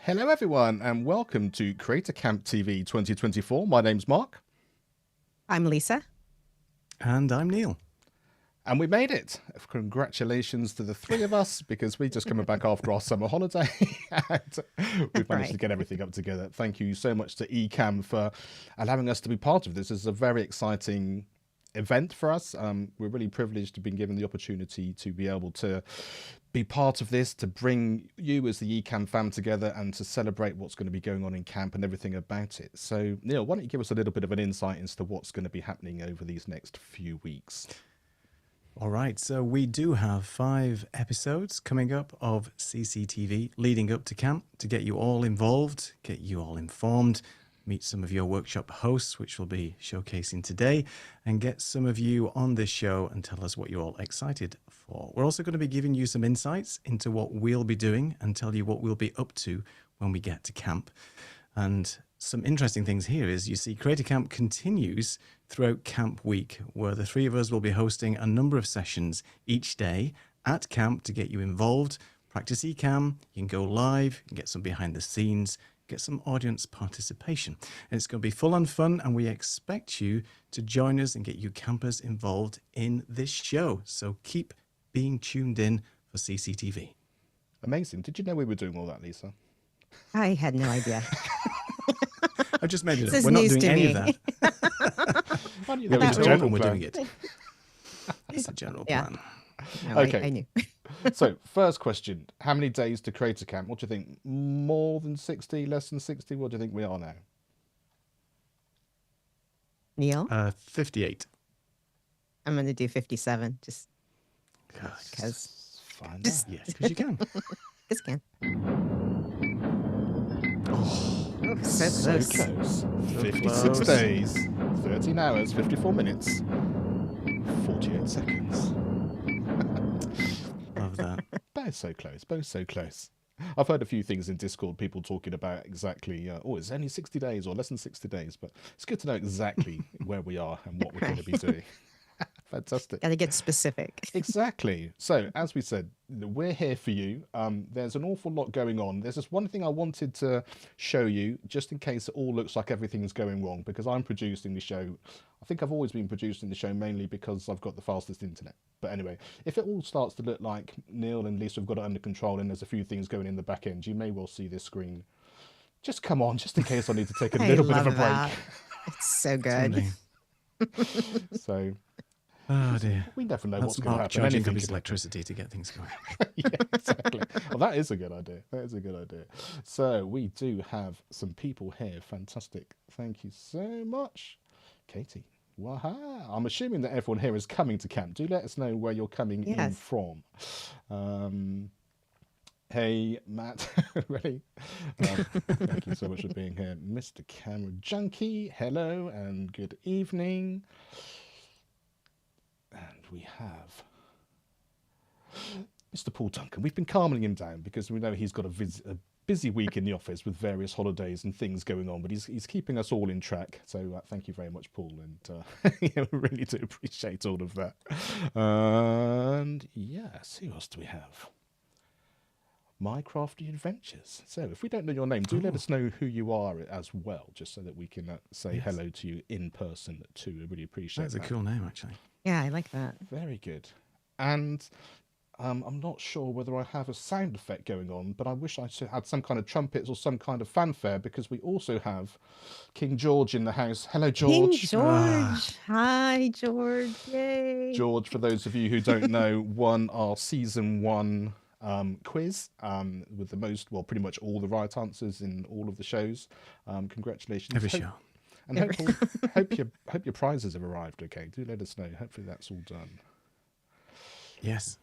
Hello everyone and welcome to Creative Camp TV 2024. My name's Mark. I'm Lisa. And I'm Neil. And we made it. Congratulations to the three of us because we just coming back after our summer holiday and we've managed to get everything up together. Thank you so much to Ecamm for allowing us to be part of this. This is a very exciting event for us. We're really privileged to be given the opportunity to be able to be part of this, to bring you as the Ecamm fam together and to celebrate what's going to be going on in camp and everything about it. So Neil, why don't you give us a little bit of an insight as to what's going to be happening over these next few weeks? All right, so we do have 5 episodes coming up of CCTV leading up to camp to get you all involved, get you all informed, meet some of your workshop hosts, which we'll be showcasing today, and get some of you on this show and tell us what you're all excited for. We're also going to be giving you some insights into what we'll be doing and tell you what we'll be up to when we get to camp. And some interesting things here is you see Creative Camp continues throughout Camp Week, where the 3 of us will be hosting a number of sessions each day at camp to get you involved, practice Ecamm, you can go live, you can get some behind the scenes, get some audience participation. And it's going to be full on fun, and we expect you to join us and get you campers involved in this show. So keep being tuned in for CCTV. Amazing. Did you know we were doing all that, Lisa? I had no idea. I just made it This up. is We're not news doing to any me. of that. I knew There there was was a a joke general when we're plan. doing it. That's a general Yeah. plan. No, Okay. I knew. So first question, how many days to Creative Camp? What do you think? More than 60, less than 60? What do you think we are now? Neil, 58. I'm going to do 57 just because Find out. Just- Yes, because you can. this can. Oh, So So close. close. 56 close. days, 13 hours, 54 minutes, 48 seconds. love that. Both so close, both so close. I've heard a few things in Discord, people talking about exactly, it's only 60 days or less than 60 days, but it's good to know exactly where we are and what we're going to be doing. Fantastic. Got to get specific. Exactly. So, as we said, we're here for you. There's an awful lot going on. There's just one thing I wanted to show you, just in case it all looks like everything's going wrong, because I'm producing the show. I think I've always been producing the show mainly because I've got the fastest internet. But anyway, if it all starts to look like Neil and Lisa have got it under control and there's a few things going in the back end, you may well see this screen. Just come on, just in case I need to take a I little bit of a love break. that. It's so good. So, Oh dear. we never know That's what's going to Mark happen. charging Anything up his could electricity to get things going. yeah, exactly. Well, that is a good idea. That is a good idea. So we do have some people here. Fantastic. Thank you so much, Katie. Waha. I'm assuming that everyone here is coming to camp. Do let us know where you're coming in Yes. from. Hey, Matt. Ready? Thank you so much for being here. Mr. Camera Junkie, hello and good evening. And we have Mr. Paul Duncan. We've been calming him down because we know he's got a busy week in the office with various holidays and things going on, but he's keeping us all in track. So thank you very much, Paul, and yeah, we really do appreciate all of that. And yes, who else do we have? My Crafty Adventures. So if we don't know your name, do let us know who you are as well, just so that we can say Yes. hello to you in person too. I really appreciate That's a that. cool name, actually. Yeah, I like that. Very good. And I'm not sure whether I have a sound effect going on, but I wish I had some kind of trumpets or some kind of fanfare because we also have King George in the house. Hello, King George. George. Hi, George. Yay. George, for those of you who don't know, won our season 1 quiz with the most, well, pretty much all the right answers in all of the shows. Congratulations. Every show. And hope your prizes have arrived. Okay, do let us know. Hopefully that's all done. Yes.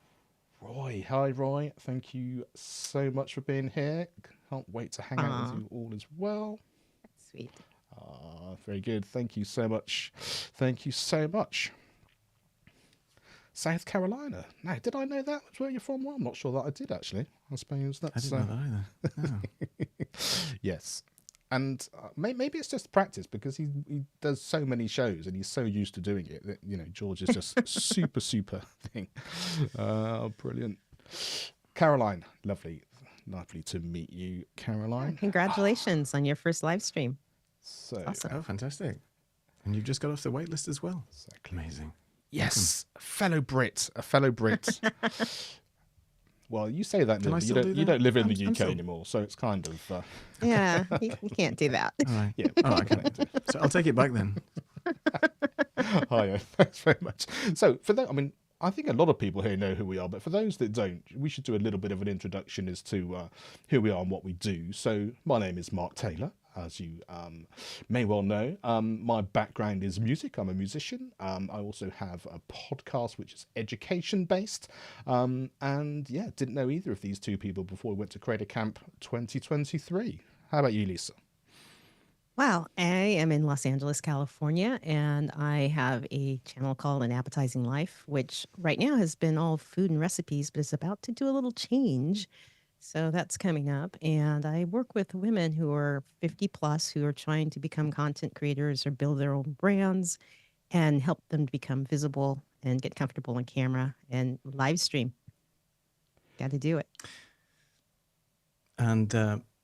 Roy, hi Roy. Thank you so much for being here. Can't wait to hang out with you all as well. Sweet. Very good. Thank you so much. Thank you so much. South Carolina. Now, did I know that? Where you're from? Well, I'm not sure that I did actually. I suppose I that's. didn't know that either. Oh. Yes. And maybe it's just practice because he does so many shows and he's so used to doing it that, you know, George is just super thing. Brilliant. Caroline, lovely. Lovely to meet you, Caroline. Congratulations on your first live stream. So, Awesome. Oh, fantastic. And you've just got off the wait list as well. Exactly. Amazing. yes, a fellow Brit. Well, you say that, Can Neil, I but still do you that? don't live in the I'm UK still- anymore, so it's kind of Yeah, you can't do that. All right. yeah. Oh, I can. So I'll take it back then. Hiya, thanks very much. So for that, I mean, I think a lot of people here know who we are, but for those that don't, we should do a little bit of an introduction as to who we are and what we do. So my name is Mark Taylor, as you may well know. My background is music. I'm a musician. I also have a podcast which is education based. And yeah, didn't know either of these two people before we went to Creative Camp 2023. How about you, Lisa? Well, I am in Los Angeles, California, and I have a channel called An Appetizing Life, which right now has been all food and recipes, but is about to do a little change. So that's coming up. And I work with women who are 50 plus who are trying to become content creators or build their own brands and help them to become visible and get comfortable on camera and live stream. Got to do it. And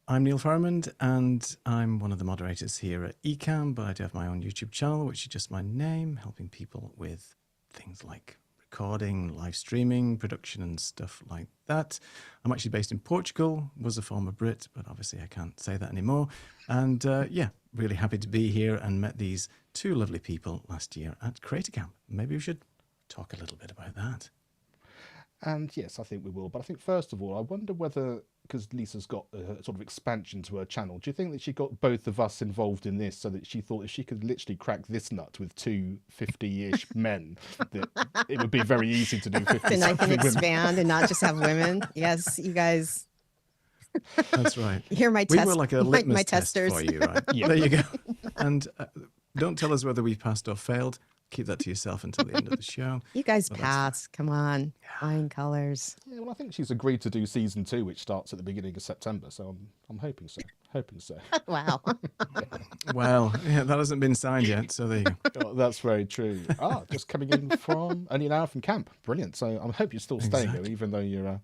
I'm Neil Farmond, and I'm one of the moderators here at Ecamm, but I do have my own YouTube channel, which is just my name, helping people with things like recording, live streaming, production, and stuff like that. I'm actually based in Portugal, was a former Brit, but obviously I can't say that anymore. And yeah, really happy to be here and met these two lovely people last year at Creative Camp. Maybe we should talk a little bit about that. And yes, I think we will. But I think first of all, I wonder whether, because Lisa's got a sort of expansion to her channel, do you think that she got both of us involved in this so that she thought if she could literally crack this nut with two 50-ish men, that it would be very easy to do 50 Then I can something women? expand and not just have women. Yes, you guys. That's right. You're my We test. were like a litmus my test testers. for you, right? Yeah. There you go. And don't tell us whether we passed or failed. Keep that to yourself until the end of the show. You guys Well, that's pass. Come on. Flying colors. Yeah, well, I think she's agreed to do season 2, which starts at the beginning of September. So I'm hoping so. Hoping so. Wow. Well, yeah, that hasn't been signed yet, so there you go. Oh, that's very true. Just coming in from only an hour from camp. Brilliant. So I hope you're still staying there, Exactly. even though you're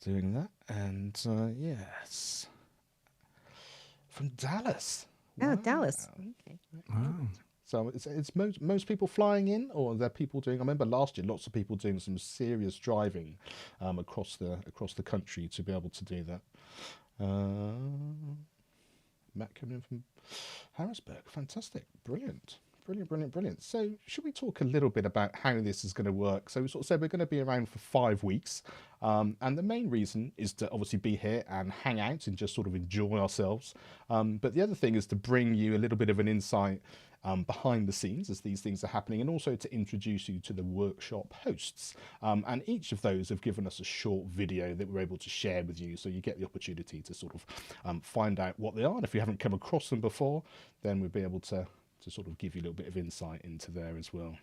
doing that. And yes, from Dallas. Oh, Dallas. Okay. Wow. So it's most people flying in, or are there people doing? I remember last year, lots of people doing some serious driving across the country to be able to do that. Matt coming in from Harrisburg, fantastic, brilliant. So should we talk a little bit about how this is going to work? So we sort of said we're going to be around for 5 weeks, and the main reason is to obviously be here and hang out and just sort of enjoy ourselves. But the other thing is to bring you a little bit of an insight behind the scenes as these things are happening, and also to introduce you to the workshop hosts. And each of those have given us a short video that we're able to share with you, so you get the opportunity to sort of find out what they are. And if you haven't come across them before, then we'll be able to sort of give you a little bit of insight into there as well.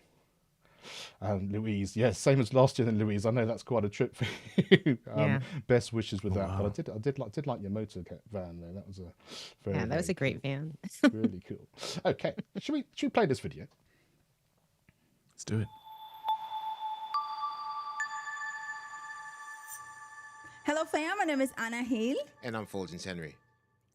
And Louise, yes, same as last year then, Louise. I know that's quite a trip for you. Yeah. Best wishes with that. Wow. But I did like your motor van there. That was a very, Yeah, that was very a great van. cool. Really cool. Okay, should we play this video? Let's do it. Hello fam, my name is Anna Hale, And I'm Fuljens Henry.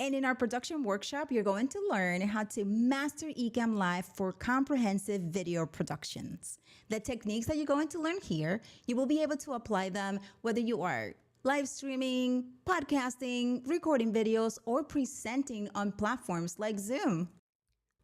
and in our production workshop, you're going to learn how to master Ecamm Live for comprehensive video productions. The techniques that you're going to learn here, you will be able to apply them whether you are live streaming, podcasting, recording videos, or presenting on platforms like Zoom.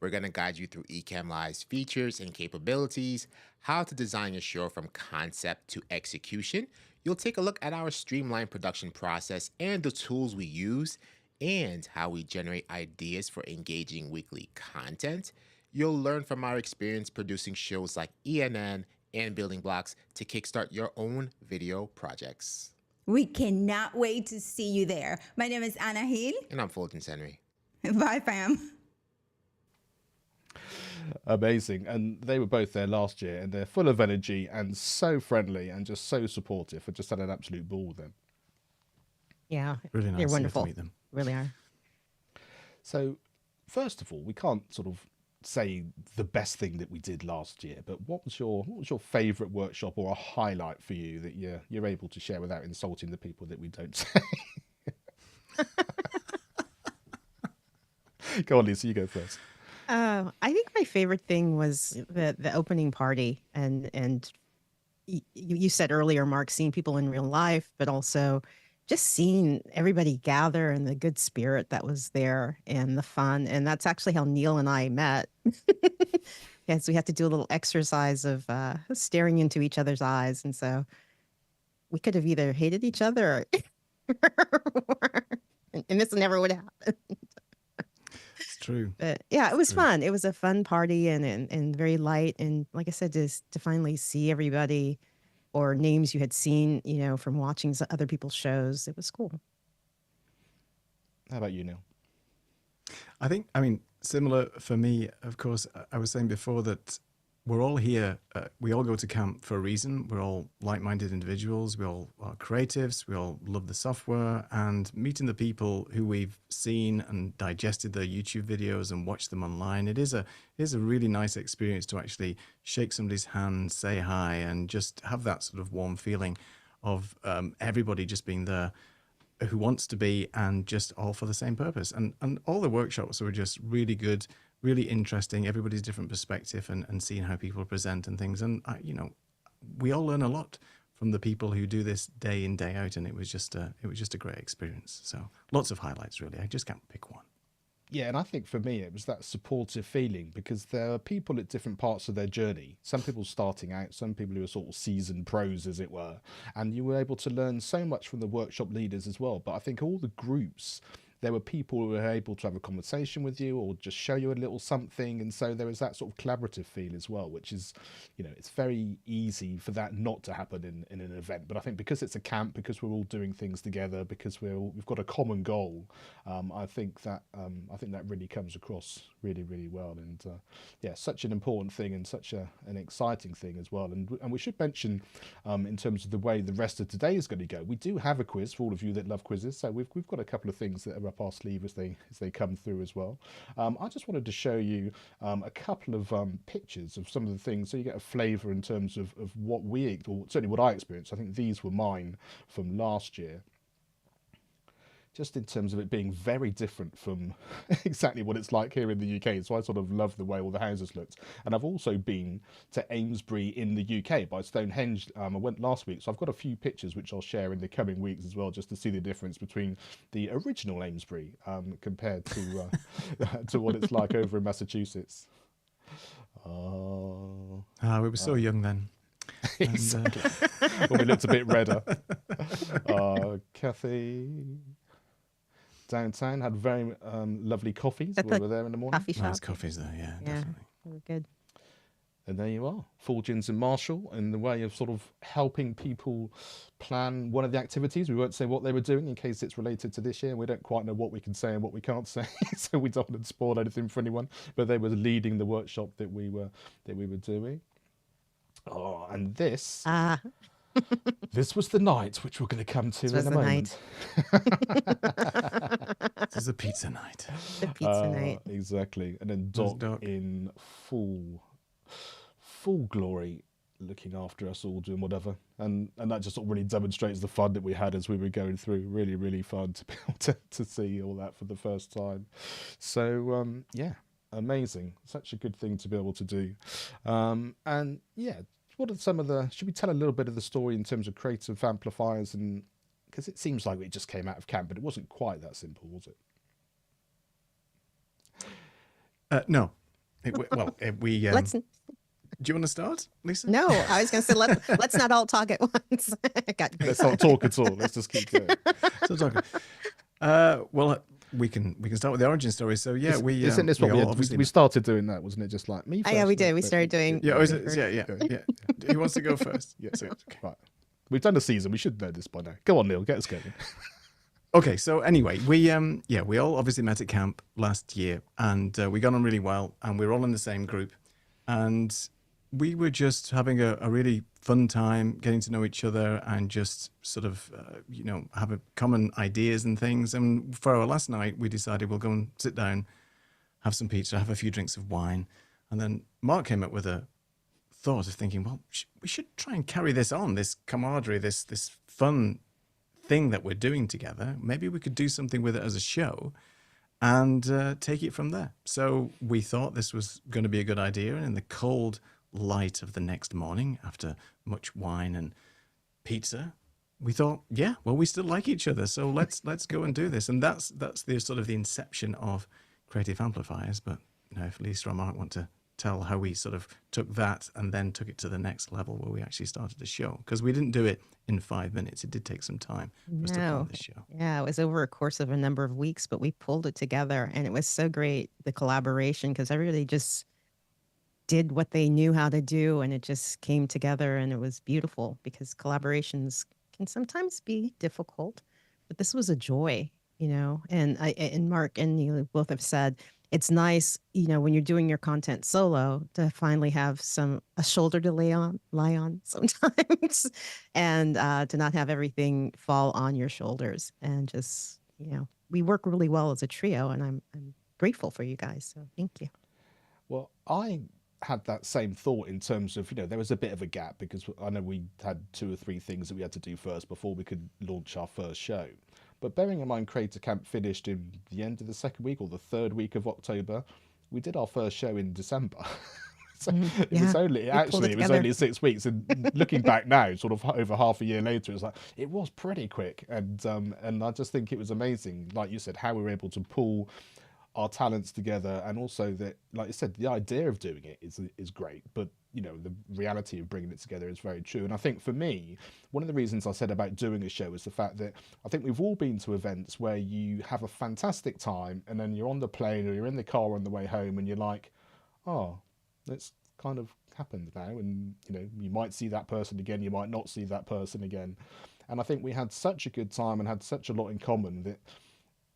We're going to guide you through Ecamm Live's features and capabilities, how to design your show from concept to execution. You'll take a look at our streamlined production process and the tools we use, and how we generate ideas for engaging weekly content. You'll learn from our experience producing shows like ENN and Building Blocks to kickstart your own video projects. We cannot wait to see you there. My name is Anna Hale. And I'm Fuljens Henry. Bye fam. Amazing. And they were both there last year, and they're full of energy and so friendly and just so supportive. I just had an absolute ball with them. Yeah. Really nice They're to wonderful. meet them. Really are. So, first of all, we can't sort of say the best thing that we did last year, but what was your favourite workshop or a highlight for you that you're able to share without insulting the people that we don't say? Go on, Lisa, you go first. I think my favorite thing was the opening party, and you said earlier, Mark, seeing people in real life, but also just seeing everybody gather and the good spirit that was there and the fun. And that's actually how Neil and I met. Yes, we had to do a little exercise of staring into each other's eyes, and so we could have either hated each other, or, and this never would happen. It's true. But yeah, it was True. fun. It was a fun party and very light. And like I said, just to finally see everybody or names you had seen, from watching other people's shows, it was cool. How about you, Neil? I mean, similar for me, of course. I was saying before that we're all here. We all go to camp for a reason. We're all like-minded individuals. We all are creatives. We all love the software, and meeting the people who we've seen and digested their YouTube videos and watched them online. It is a really nice experience to actually shake somebody's hand, say hi, and just have that sort of warm feeling of everybody just being there who wants to be, and just all for the same purpose. And all the workshops were just really good, really interesting, everybody's different perspective, and seeing how people present and things. And we all learn a lot from the people who do this day in, day out, and it was just a great experience. So lots of highlights, really. I just can't pick one. Yeah, and I think for me, it was that supportive feeling, because there are people at different parts of their journey. Some people starting out, some people who are sort of seasoned pros, as it were. And you were able to learn so much from the workshop leaders as well. But I think all the groups, there were people who were able to have a conversation with you or just show you a little something. And so there was that sort of collaborative feel as well, which is, it's very easy for that not to happen in an event. But I think because it's a camp, because we're all doing things together, because we've got a common goal, I think that really comes across really, really well. And such an important thing, and such an exciting thing as well. And we should mention, in terms of the way the rest of today is going to go, we do have a quiz for all of you that love quizzes. So we've got a couple of things that are up our sleeve as they come through as well. I just wanted to show you a couple of pictures of some of the things, so you get a flavour in terms of what or certainly what I experienced. I think these were mine from last year, just in terms of it being very different from exactly what it's like here in the UK. So I sort of love the way all the houses looked. And I've also been to Amesbury in the UK by Stonehenge. I went last week, so I've got a few pictures which I'll share in the coming weeks as well, just to see the difference between the original Amesbury compared to to what it's like over in Massachusetts. We were so young then. Exactly. Well, we looked a bit redder. Kathy downtown had very lovely coffees. We were there in the morning. Coffee shop. Nice coffees there, yeah, definitely. They were good. And there you are, Fuljens and Marshall, in the way of sort of helping people plan one of the activities. We won't say what they were doing in case it's related to this year. We don't quite know what we can say and what we can't say, so we don't want to spoil anything for anyone. But they were leading the workshop that we were doing. Oh, and this. This was the night which we're going to come to in a moment. This is a pizza night. The pizza night. Exactly. And then Doc in full glory, looking after us all, doing whatever. And that just sort of really demonstrates the fun that we had as we were going through. Really, really fun to be able to see all that for the first time. So, amazing. Such a good thing to be able to do. And yeah, what are some of should we tell a little bit of the story in terms of Creative Amplifiers? And because it seems like it just came out of camp, but it wasn't quite that simple, was it? No. We Let's. do you want to start, Lisa? No, I was going to say let's not all talk at once. Let's not talk at all. Let's just keep going. So talking. We can start with the origin story. So yeah, isn't this what we started doing? That wasn't it? Just like me. First, yeah, we did. We started doing. Yeah, yeah. Who wants to go first? Yeah, so, okay. Right. We've done a season. We should know this by now. Go on, Neil. Get us going. Okay, so anyway, we all obviously met at camp last year, and we got on really well, and we were all in the same group, and we were just having a really fun time getting to know each other and just sort of, have a common ideas and things. And for our last night, we decided we'll go and sit down, have some pizza, have a few drinks of wine. And then Mark came up with a thought of thinking, well, we should try and carry this on, this camaraderie, this fun thing that we're doing together. Maybe we could do something with it as a show and take it from there. So we thought this was going to be a good idea. And in the cold light of the next morning, after much wine and pizza, we thought, yeah, well, we still like each other, so let's go and do this. And that's the sort of the inception of Creative Amplifiers. But if Lisa or Mark want to tell how we sort of took that and then took it to the next level where we actually started the show, because we didn't do it in 5 minutes. It did take some time for us to plan the show. Yeah, it was over a course of a number of weeks, but we pulled it together, and it was so great, the collaboration, because everybody just did what they knew how to do, and it just came together, and it was beautiful, because collaborations can sometimes be difficult, but this was a joy, and Mark and you both have said it's nice, when you're doing your content solo, to finally have a shoulder to lie on sometimes, and to not have everything fall on your shoulders, and just, we work really well as a trio, and I'm grateful for you guys, so thank you. Well, I had that same thought in terms of, there was a bit of a gap, because I know we had 2 or 3 things that we had to do first before we could launch our first show. But bearing in mind, Creator Camp finished in the end of the 2nd week or the 3rd week of October, we did our first show in December. So it was only 6 weeks. And looking back now, sort of over half a year later, it's like, it was pretty quick. And I just think it was amazing, like you said, how we were able to pull our talents together, and also that, like you said, the idea of doing it is great, but the reality of bringing it together is very true. And I think for me, one of the reasons I said about doing a show is the fact that I think we've all been to events where you have a fantastic time, and then you're on the plane or you're in the car on the way home, and you're like, oh, it's kind of happened now, and you might see that person again, you might not see that person again. And I think we had such a good time and had such a lot in common that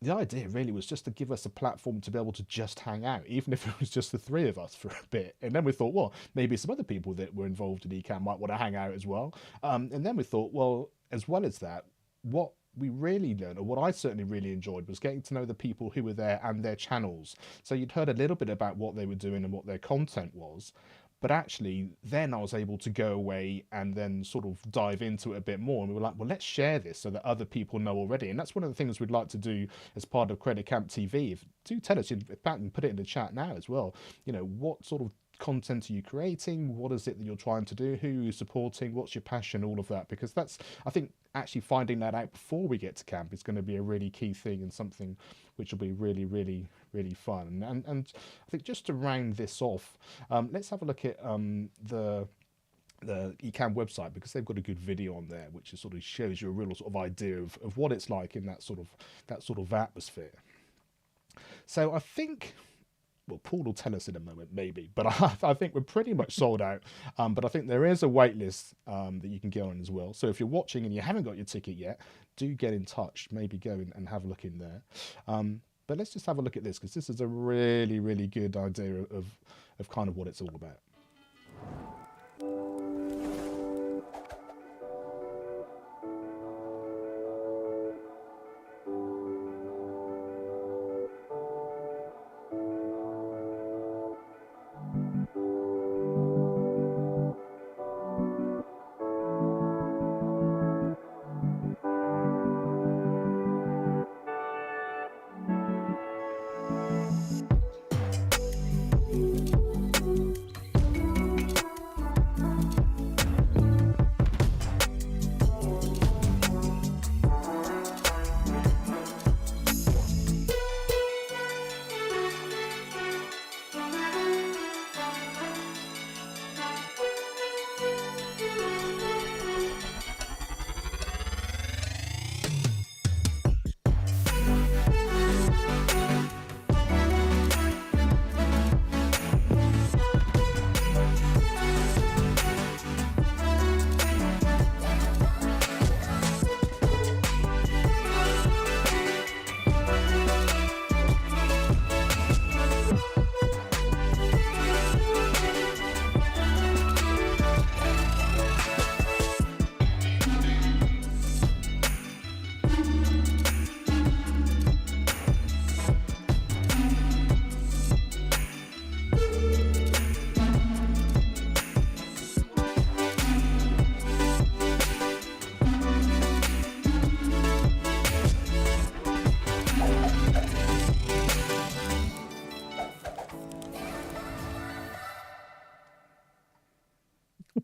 the idea really was just to give us a platform to be able to just hang out, even if it was just the 3 of us for a bit. And then we thought, well, maybe some other people that were involved in Ecamm might want to hang out as well. And then we thought, well as that, what we really learned, or what I certainly really enjoyed, was getting to know the people who were there and their channels. So you'd heard a little bit about what they were doing and what their content was. But actually, then I was able to go away and then sort of dive into it a bit more. And we were like, well, let's share this so that other people know already. And that's one of the things we'd like to do as part of Creative Camp TV. Do tell us, in fact, and put it in the chat now as well, what sort of content are you creating? What is it that you're trying to do? Who are you supporting? What's your passion? All of that. Because I think actually finding that out before we get to camp is going to be a really key thing, and something which will be really, really, really fun. And I think just to round this off, let's have a look at the Ecamm website, because they've got a good video on there which sort of shows you a real sort of idea of what it's like in that sort of atmosphere. So I think, well, Paul will tell us in a moment, maybe, but I think we're pretty much sold out. But I think there is a wait list that you can get on as well. So if you're watching and you haven't got your ticket yet, do get in touch. Maybe go and have a look in there. But let's just have a look at this, because this is a really, really good idea of kind of what it's all about.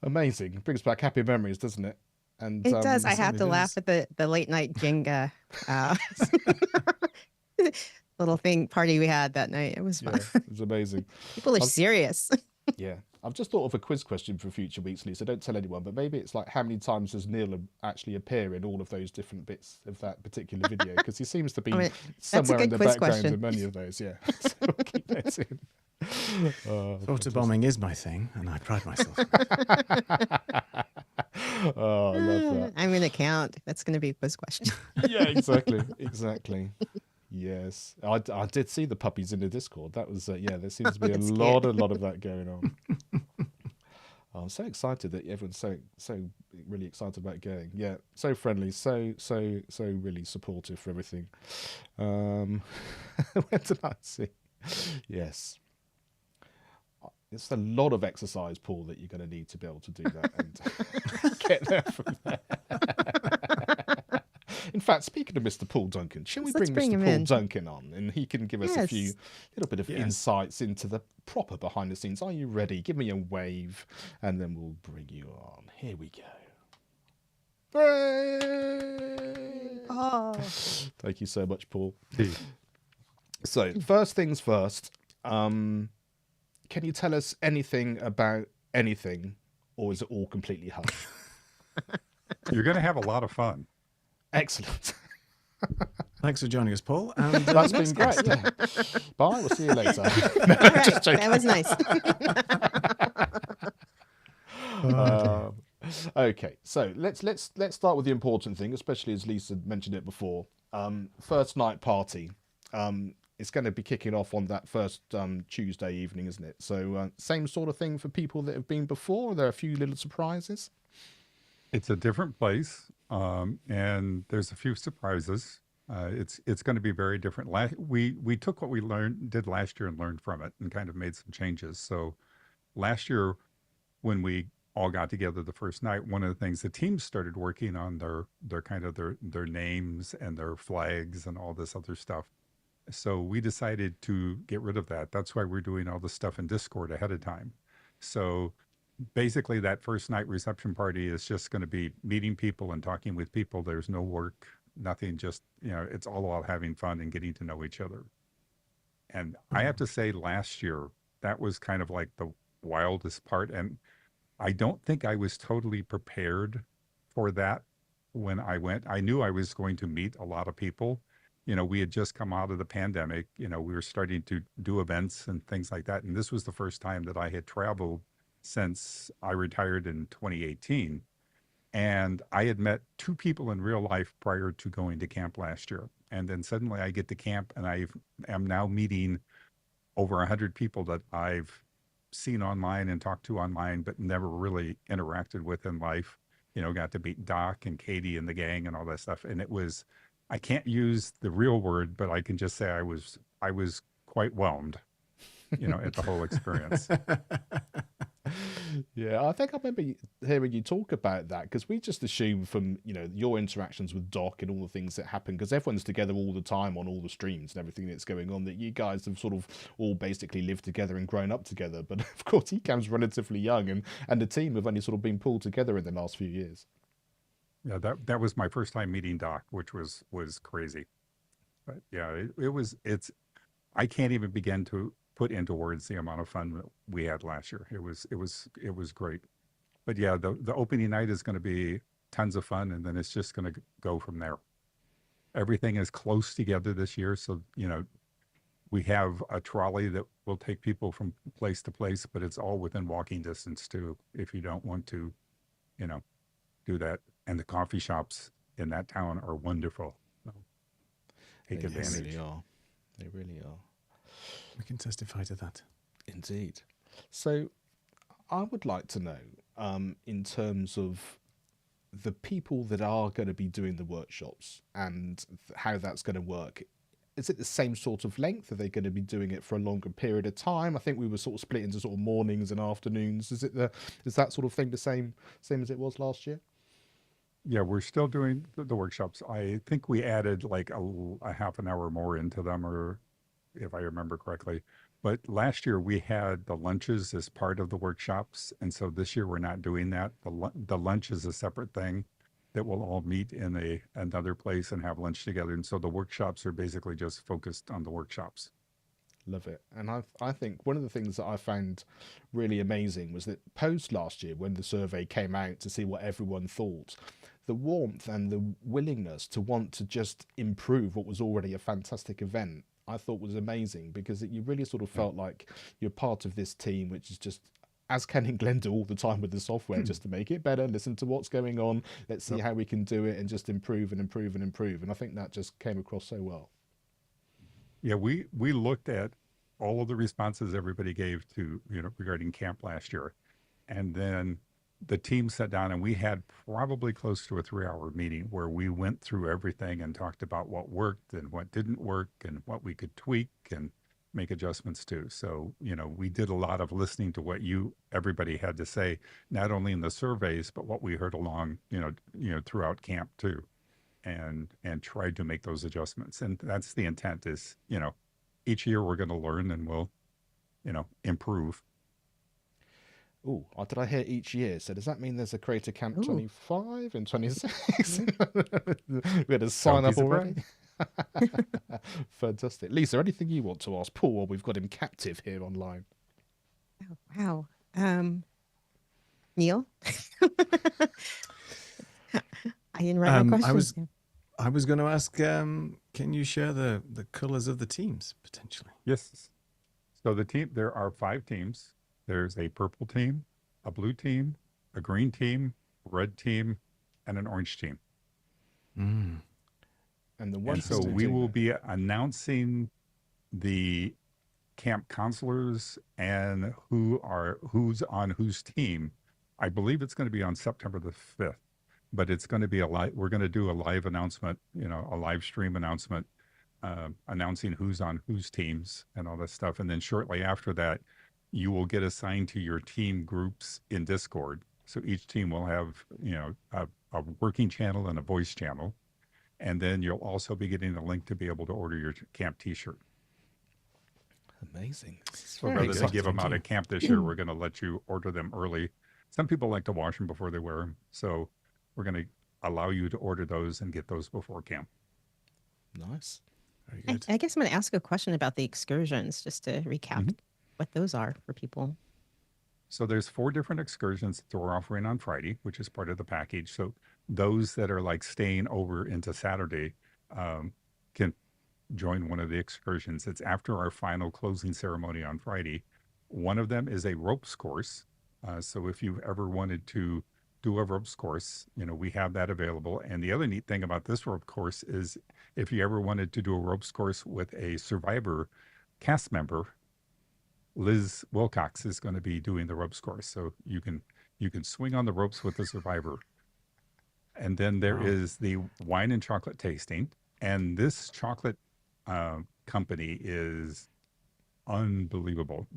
Amazing. Brings back happy memories, doesn't it? And It does. I Yes, have it to laugh is. at the late night Jenga uh, little thing party we had that night. It was fun. yeah, it was amazing. People are I've, serious. yeah, I've just thought of a quiz question for future weeks, Lisa. Don't tell anyone, but maybe it's like how many times does Neil actually appear in all of those different bits of that particular video? Because he seems to be I mean, that's a somewhere in good the quiz background question. of many of those. Yeah, so we'll keep those in. Oh, Photobombing is my thing, and I pride myself. oh, I love that. I'm going to count. That's going to be a quiz question. Yeah, exactly, exactly. Yes, I did see the puppies in the Discord. That was yeah. There seems to be a That's lot cute. of that going on. I'm so excited that everyone's so really excited about going. Yeah, so friendly, so really supportive for everything. Where did I see? Yes. It's a lot of exercise, Paul, that you're going to need to be able to do that and get there from there. In fact, speaking of Mr. Paul Duncan, shall we Let's bring bring Mr. him Paul in. Duncan on and he can give us a few Yes. little bit of Yes. insights into the proper behind the scenes? Are you ready? Give me a wave and then we'll bring you on. Here we go. Hooray! Oh. Thank you so much, Paul. Indeed. So, first things first, can you tell us anything about anything, or is it all completely hush? You're going to have a lot of fun. Excellent. Thanks for joining us, Paul. And That's been great. Yeah. Bye. We'll see you later. All right. That was nice. Okay, so let's start with the important thing, especially as Lisa mentioned it before. First night party. It's going to be kicking off on that first Tuesday evening, isn't it? So same sort of thing for people that have been before. Are there a few little surprises? It's a different place, and there's a few surprises. It's going to be very different. We took what we did last year and learned from it, and kind of made some changes. So last year, when we all got together the first night, one of the things the teams started working on their kind of their names and their flags and all this other stuff. So we decided to get rid of that. That's why we're doing all the stuff in Discord ahead of time. So basically that first night reception party is just going to be meeting people and talking with people. There's no work, nothing, just, it's all about having fun and getting to know each other. And I have to say last year, that was kind of like the wildest part. And I don't think I was totally prepared for that when I went. I knew I was going to meet a lot of people. We had just come out of the pandemic. We were starting to do events and things like that. And this was the first time that I had traveled since I retired in 2018. And I had met 2 people in real life prior to going to camp last year. And then suddenly I get to camp and I am now meeting over 100 people that I've seen online and talked to online, but never really interacted with in life. Got to meet Doc and Katie and the gang and all that stuff. And it was, I can't use the real word, but I can just say I was quite whelmed, at the whole experience. Yeah, I think I remember hearing you talk about that because we just assume from your interactions with Doc and all the things that happen, because everyone's together all the time on all the streams and everything that's going on, that you guys have sort of all basically lived together and grown up together. But of course, Ecamm's relatively young, and the team have only sort of been pulled together in the last few years. Yeah, that was my first time meeting Doc, which was crazy. But yeah, I can't even begin to put into words the amount of fun that we had last year. It was great. But yeah, the opening night is going to be tons of fun, and then it's just going to go from there. Everything is close together this year, so we have a trolley that will take people from place to place, but it's all within walking distance too, if you don't want to, do that. And the coffee shops in that town are wonderful. So take advantage. They really are. They really are. we can testify to that. Indeed. So I would like to know, in terms of the people that are going to be doing the workshops and how that's going to work. Is it the same sort of length? Are they going to be doing it for a longer period of time? I think we were sort of split into sort of mornings and afternoons. Is that sort of thing the same as it was last year? Yeah, we're still doing the workshops. I think we added like a half an hour more into them, or if I remember correctly. But last year we had the lunches as part of the workshops, and so this year we're not doing that. The lunch is a separate thing that we'll all meet in another place and have lunch together. And so the workshops are basically just focused on the workshops. Love it. And I think one of the things that I found really amazing was that post last year, when the survey came out to see what everyone thought, the warmth and the willingness to want to just improve what was already a fantastic event, I thought was amazing, because you really sort of felt like you're part of this team, which is just, as Ken and Glenn do all the time with the software, just to make it better, listen to what's going on, let's see how we can do it, and just improve and improve and improve. And I think that just came across so well. Yeah, we looked at all of the responses everybody gave to, regarding camp last year. And then the team sat down and we had probably close to a 3-hour meeting where we went through everything and talked about what worked and what didn't work and what we could tweak and make adjustments to. So, we did a lot of listening to what everybody had to say, not only in the surveys, but what we heard along, throughout camp too. And tried to make those adjustments. And that's the intent is, each year we're going to learn and we'll, improve. Oh, did I hear each year? So does that mean there's a Creator Camp Ooh. 25 and 26? We had to sign up already. Fantastic. Lisa, anything you want to ask Paul while we've got him captive here online? Oh, wow. Neil? I didn't write my questions. I was going to ask, can you share the colors of the teams potentially? Yes. So there are 5 teams. There's a purple team, a blue team, a green team, red team, and an orange team. Mm. And so we will be announcing the camp counselors and who's on whose team. I believe it's going to be on September the 5th. But it's going to be we're going to do a live announcement, a live stream announcement, announcing who's on whose teams and all that stuff. And then shortly after that, you will get assigned to your team groups in Discord. So each team will have, a working channel and a voice channel. And then you'll also be getting a link to be able to order your camp t-shirt. Amazing. So rather than give them out at camp this year, we're going to let you order them early. Some people like to wash them before they wear them. So we're going to allow you to order those and get those before camp. Nice. Very good. I guess I'm going to ask a question about the excursions, just to recap what those are for people. So there's 4 different excursions that we're offering on Friday, which is part of the package. So those that are like staying over into Saturday can join one of the excursions. It's after our final closing ceremony on Friday. One of them is a ropes course. So if you've ever wanted to do a ropes course, we have that available. And the other neat thing about this rope course is if you ever wanted to do a ropes course with a Survivor cast member, Liz Wilcox is going to be doing the ropes course. So you can swing on the ropes with the Survivor. And then there is the wine and chocolate tasting. And this chocolate company is unbelievable.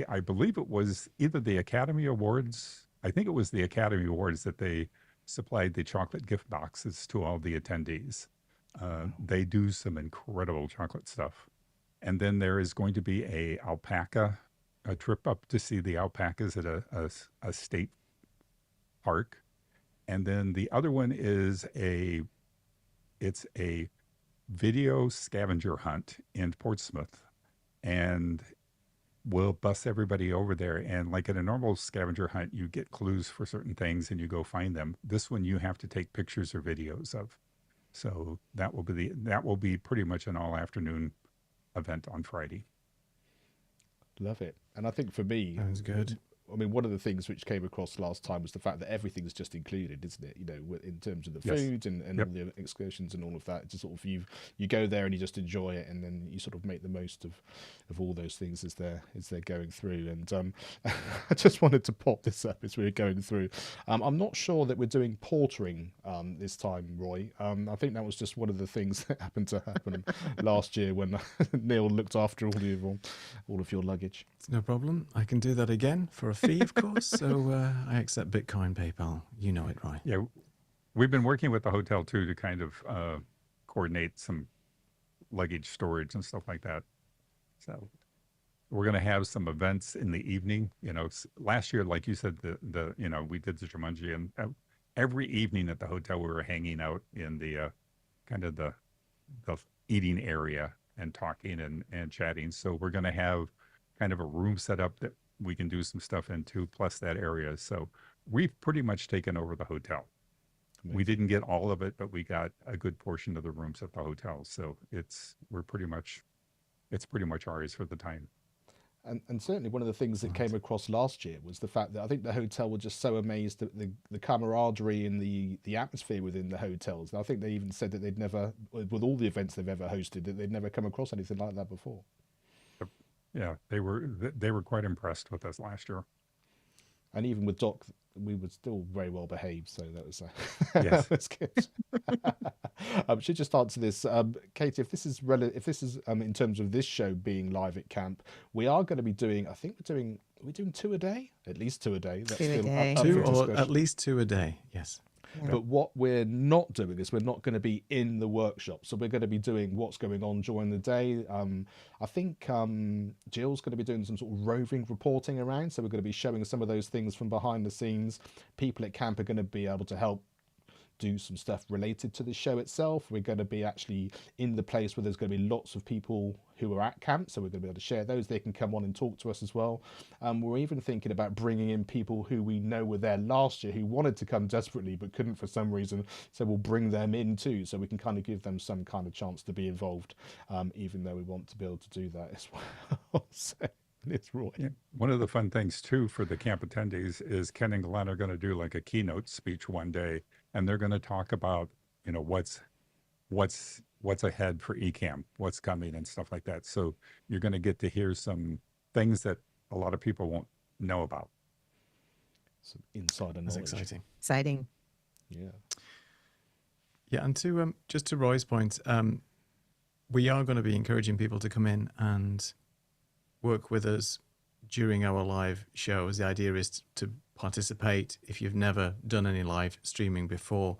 I believe it was either the Academy Awards. I think it was the Academy Awards that they supplied the chocolate gift boxes to all the attendees. They do some incredible chocolate stuff. And then there is going to be a trip up to see the alpacas at a state park. And then the other one is it's a video scavenger hunt in Portsmouth. And we'll bus everybody over there. And like in a normal scavenger hunt, you get clues for certain things and you go find them. This one you have to take pictures or videos of. So that will be pretty much an all afternoon event on Friday. Love it. And I think for me, Sounds good. I mean, one of the things which came across last time was the fact that everything's just included, isn't it? In terms of the food and all the excursions and all of that. It's just sort of you go there and you just enjoy it, and then you sort of make the most of all those things as they're going through. And I just wanted to pop this up as we were going through. I'm not sure that we're doing portering this time, Roy. I think that was just one of the things that happened to happen last year when Neil looked after all of your luggage. It's no problem. I can do that again for a fee, of course. So I accept Bitcoin, PayPal. You know it, right? Yeah, we've been working with the hotel too to kind of coordinate some luggage storage and stuff like that. So we're going to have some events in the evening. Last year, like you said, we did the Jumanji, and every evening at the hotel we were hanging out in the kind of the eating area and talking and chatting. So we're going to have kind of a room set up that we can do some stuff into, plus that area. So we've pretty much taken over the hotel. We didn't get all of it, but we got a good portion of the rooms at the hotel. So it's pretty much ours for the time. And certainly one of the things that came across last year was the fact that I think the hotel were just so amazed at the camaraderie and the atmosphere within the hotels. And I think they even said that they'd never, with all the events they've ever hosted, that they'd never come across anything like that before. Yeah, they were quite impressed with us last year. And even with Doc, we were still very well behaved, so that was Yes. that was good. Should just answer this, Katie. If this is in terms of this show being live at camp, we are going to be doing. I think we're doing 2 a day, at least 2 a day. That's Two a still day. up for 2 or discussion. at least 2 a day. Yes. Yeah. But what we're not doing is we're not going to be in the workshop. So we're going to be doing what's going on during the day. I think Jill's going to be doing some sort of roving reporting around. So we're going to be showing some of those things from behind the scenes. People at camp are going to be able to help do some stuff related to the show itself. We're going to be actually in the place where there's going to be lots of people who are at camp, so we're going to be able to share those. They can come on and talk to us as well. We're even thinking about bringing in people who we know were there last year who wanted to come desperately but couldn't for some reason, so we'll bring them in too, so we can kind of give them some kind of chance to be involved, even though we want to be able to do that as well. So it's right. Yeah. One of the fun things too for the camp attendees is Ken and Glenn are going to do like a keynote speech one day, and they're going to talk about what's ahead for Ecamm, what's coming and stuff like that. So you're going to get to hear some things that a lot of people won't know about. Some insider That's knowledge. Exciting. Yeah. Yeah, and to just to Roy's point, we are going to be encouraging people to come in and work with us during our live shows. The idea is to participate. If you've never done any live streaming before,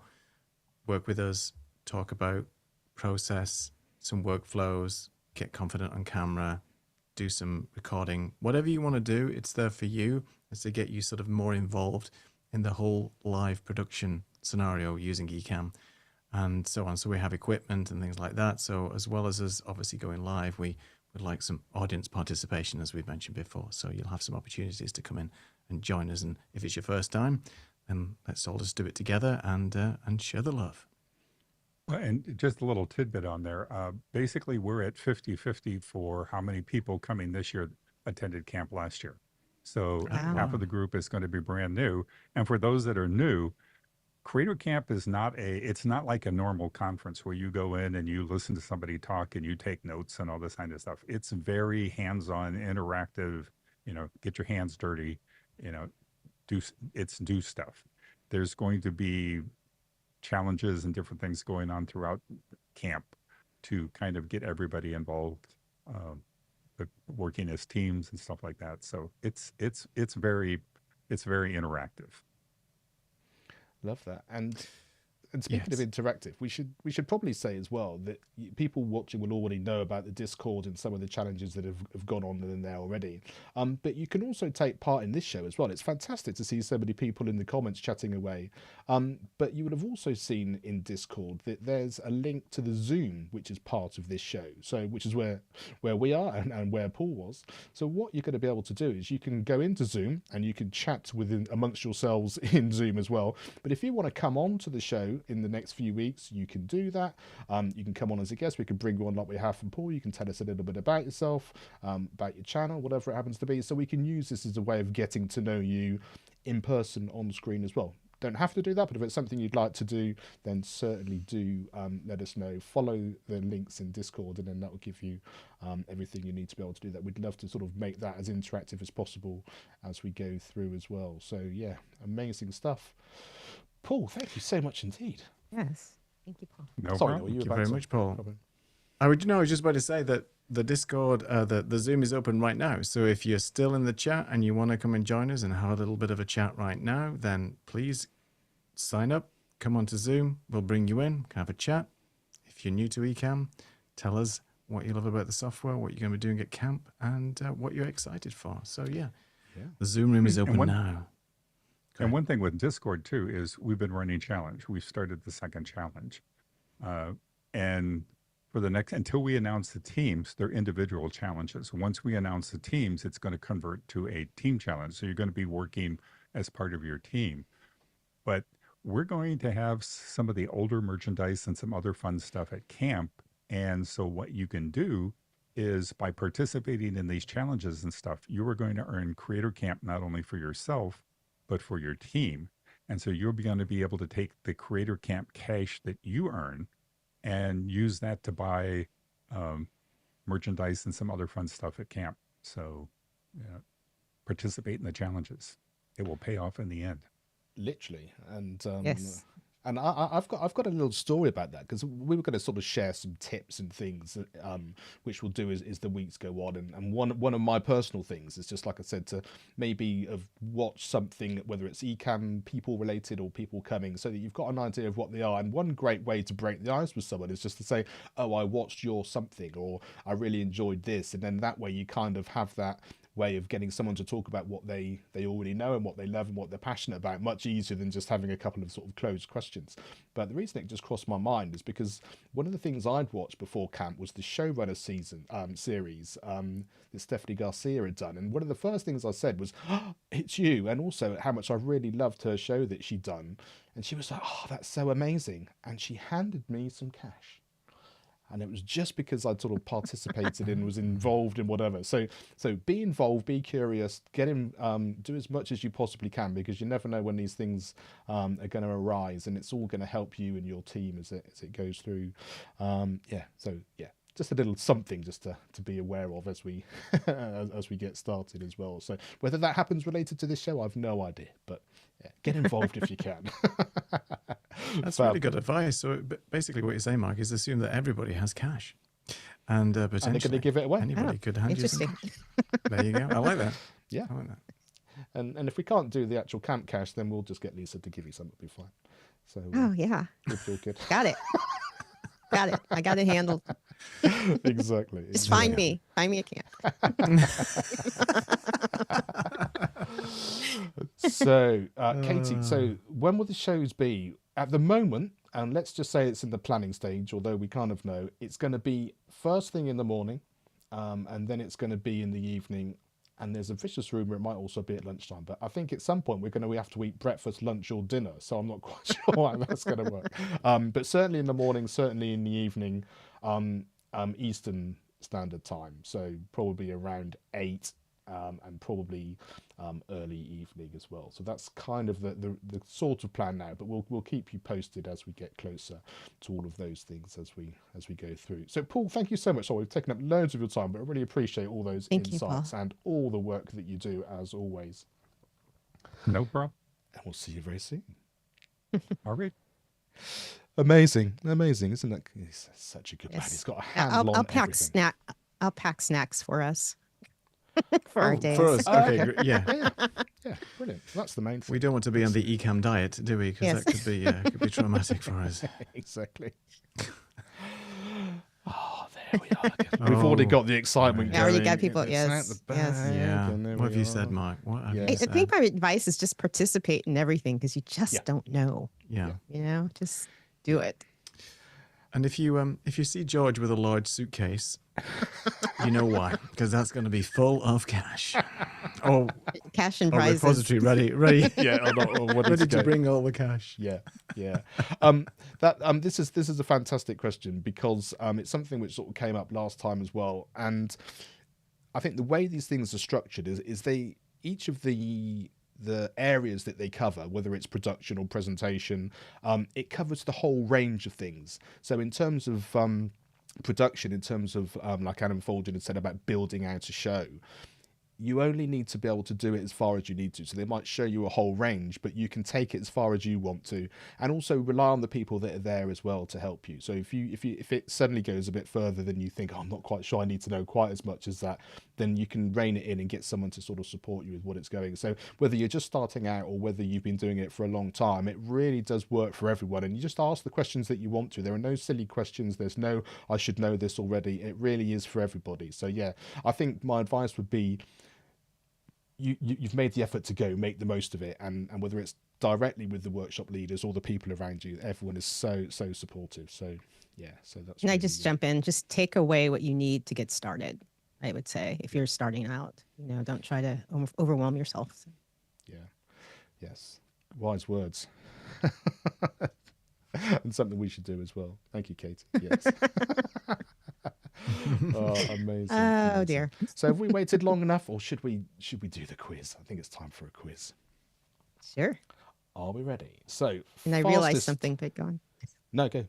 work with us, talk about process, some workflows, get confident on camera, do some recording, whatever you want to do, it's there for you. It's to get you sort of more involved in the whole live production scenario using Ecamm and so on. So we have equipment and things like that. So as well as us obviously going live, we would like some audience participation, as we've mentioned before. So you'll have some opportunities to come in and join us. And if it's your first time, then let's all just do it together and share the love. And just a little tidbit on there. Basically, we're at 50-50 for how many people coming this year attended camp last year. So half of the group is going to be brand new. And for those that are new, Creator Camp is it's not like a normal conference where you go in and you listen to somebody talk and you take notes and all this kind of stuff. It's very hands-on, interactive, get your hands dirty, do stuff. There's going to be challenges and different things going on throughout camp to kind of get everybody involved, working as teams and stuff like that. So it's very interactive. Love that. And speaking of interactive, we should probably say as well that people watching will already know about the Discord and some of the challenges that have gone on in there already. But you can also take part in this show as well. It's fantastic to see so many people in the comments chatting away. But you would have also seen in Discord that there's a link to the Zoom, which is part of this show. So which is where we are and where Paul was. So what you're going to be able to do is you can go into Zoom and you can chat amongst yourselves in Zoom as well. But if you want to come on to the show in the next few weeks, you can do that. You can come on as a guest. We can bring you on like we have from Paul. You can tell us a little bit about yourself, about your channel, whatever it happens to be. So we can use this as a way of getting to know you in person on screen as well. Don't have to do that, but if it's something you'd like to do, then certainly do let us know. Follow the links in Discord, and then that will give you everything you need to be able to do that. We'd love to sort of make that as interactive as possible as we go through as well. So yeah, amazing stuff. Paul, thank you so much indeed. Yes. Thank you, Paul. No Sorry, problem. Noel, you Thank you were very about much, to Paul. comment. I was just about to say that the Discord, the Zoom is open right now. So if you're still in the chat and you want to come and join us and have a little bit of a chat right now, then please sign up, come onto Zoom. We'll bring you in, have a chat. If you're new to Ecamm, tell us what you love about the software, what you're going to be doing at camp, and what you're excited for. So, yeah, the Zoom room is open now. And one thing with Discord, too, is we've been running challenge. We've started the second challenge. And for the next, until we announce the teams, they're individual challenges. Once we announce the teams, it's going to convert to a team challenge. So you're going to be working as part of your team. But we're going to have some of the older merchandise and some other fun stuff at camp. And so what you can do is by participating in these challenges and stuff, you are going to earn Creator Camp not only for yourself, but for your team. And so you're going to be able to take the Creator Camp cash that you earn and use that to buy merchandise and some other fun stuff at camp. So participate in the challenges. It will pay off in the end. Literally. And Yes. and I've got a little story about that, because we were going to sort of share some tips and things, which we'll do as the weeks go on. And one of my personal things is just, like I said, to maybe watch something, whether it's Ecamm people related or people coming, so that you've got an idea of what they are. And one great way to break the ice with someone is just to say, oh, I watched your something, or I really enjoyed this. And then that way you kind of have that way of getting someone to talk about what they already know and what they love and what they're passionate about, much easier than just having a couple of sort of closed questions. But the reason it just crossed my mind is because one of the things I'd watched before camp was the showrunner series that Stephanie Garcia had done, and one of the first things I said was, oh, it's you, and also how much I really loved her show that she'd done. And she was like, oh, that's so amazing, and she handed me some cash. And it was just because I'd sort of participated and was involved in whatever. So be involved, be curious, get in, do as much as you possibly can, because you never know when these things are going to arise, and it's all going to help you and your team as it goes through. Just a little something just to be aware of as we as we get started as well. So whether that happens related to this show, I've no idea, but yeah, get involved if you can. That's really good advice. So basically what you're saying, Mark, is assume that everybody has cash. And potentially they're going to give it away. Anybody could hand you some cash. There you go. I like that. Yeah. I like that. And if we can't do the actual camp cash, then we'll just get Lisa to give you some. It'll be fine. So Oh, yeah. you'll feel good. Got it. Got it. I got it handled. Exactly. Just find me. Find me a camp. So, Katie, so when will the shows be? At the moment, and let's just say it's in the planning stage, although we kind of know, it's going to be first thing in the morning, and then it's going to be in the evening. And there's a vicious rumor it might also be at lunchtime. But I think at some point we have to eat breakfast, lunch, or dinner. So I'm not quite sure how that's going to work. But certainly in the morning, certainly in the evening, Eastern Standard Time. So probably around 8, and probably early evening as well. So that's kind of the sort of plan now. But we'll keep you posted as we get closer to all of those things as we go through. So Paul, thank you so much. So we've taken up loads of your time, but I really appreciate all those insights and all the work that you do as always. No problem. And we'll see you very soon. All right. Amazing, isn't that? He's such a good lad. He's got a handle on I'll pack everything. I'll pack snacks for us for our days. For us. Okay, okay. yeah. Yeah, brilliant. That's the main thing. We don't want to be on the Ecamm diet, do we? Because Yes. that could be traumatic for us. Exactly. Oh, there we are. We've already got the excitement. I already going. got people- It's yes, out the yes. bag, Yeah. and there What have we you said, are. Mark? What have Yeah. you I said? think my advice is just participate in everything, because you just Yeah. don't know. Yeah. You know, just do it. And if you see George with a large suitcase, you know why? Because that's going to be full of cash. Oh, Cash and a prizes. repository ready Yeah, or what ready is to going. bring all the cash. Yeah. This is a fantastic question, because it's something which sort of came up last time as well, and I think the way these things are structured is they each of the areas that they cover, whether it's production or presentation, it covers the whole range of things. So in terms of production, in terms of like Adam Fuljens had said about building out a show, you only need to be able to do it as far as you need to. So they might show you a whole range, but you can take it as far as you want to, and also rely on the people that are there as well to help you. So if it suddenly goes a bit further than you think, oh, I'm not quite sure I need to know quite as much as that, then you can rein it in and get someone to sort of support you with what it's going. So whether you're just starting out or whether you've been doing it for a long time, it really does work for everyone. And you just ask the questions that you want to. There are no silly questions. There's no, I should know this already. It really is for everybody. So yeah, I think my advice would be, you've made the effort to go, make the most of it. And whether it's directly with the workshop leaders or the people around you, everyone is so supportive. So yeah, so that's. And I really, just jump in, just take away what you need to get started. I would say, if you're starting out, don't try to overwhelm yourself. Yeah. Yes. Wise words. And something we should do as well. Thank you, Kate. Yes. Oh, amazing. Oh amazing. dear. So have we waited long enough, or should we do the quiz? I think it's time for a quiz. Sure. Are we ready? So And I realized fastest- something, but go on. No, go.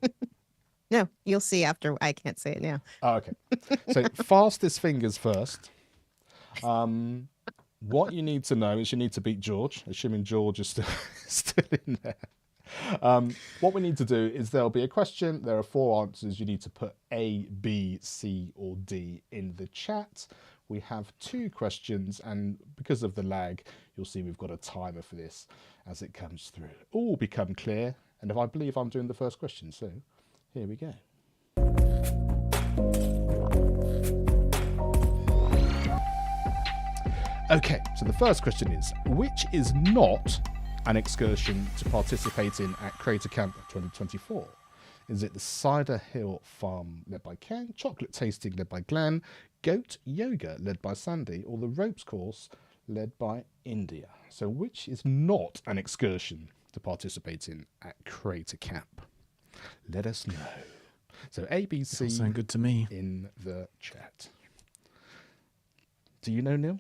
No, you'll see after. I can't say it now. Oh, okay. So fastest fingers first. What you need to know is you need to beat George, assuming George is still in there. What we need to do is there'll be a question. There are 4 answers. You need to put A, B, C, or D in the chat. We have 2 questions, and because of the lag, you'll see we've got a timer for this as it comes through. All become clear, and if I believe I'm doing the first question, so here we go. Okay, so the first question is, which is not an excursion to participate in at Creative Camp 2024? Is it the Cider Hill Farm led by Ken, chocolate tasting led by Glenn, goat yoga led by Sandy, or the ropes course led by India? So which is not an excursion to participate in at Creative Camp? Let us know. So ABC All sound good to me. in the chat. Do you know, Neil?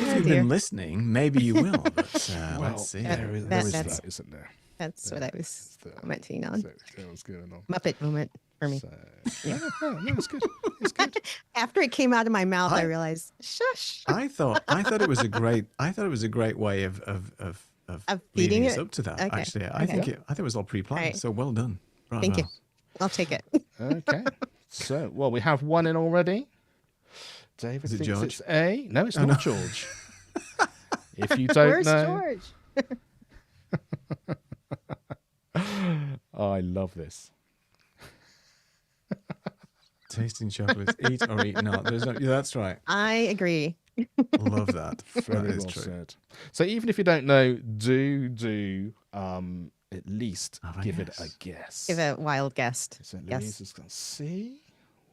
If you've been listening, maybe you will. But let's see. There is that's- that, isn't there? That's what I was the- commenting on. So that was going on. Muppet moment for me. So, yeah, no, it's good. It's good. After it came out of my mouth, I realized, shush. I thought it was a great way of feeding leading us it? up to that. Okay. Actually, I Okay. think it was all pre-planned. Right. So well done. Bravo. Thank you. I'll take it. Okay. So, well, we have one in already. David Is it thinks George? it's A. No, it's not George. If you don't Where's know, George? oh, I love this. Tasting chocolates, eat or eat not. There's no. Yeah, that's right. I agree. Love that. Very That is well true. said. So even if you don't know, do at least Have a give it guess. a guess. Give a wild guess. So Louise Yes. is going to see.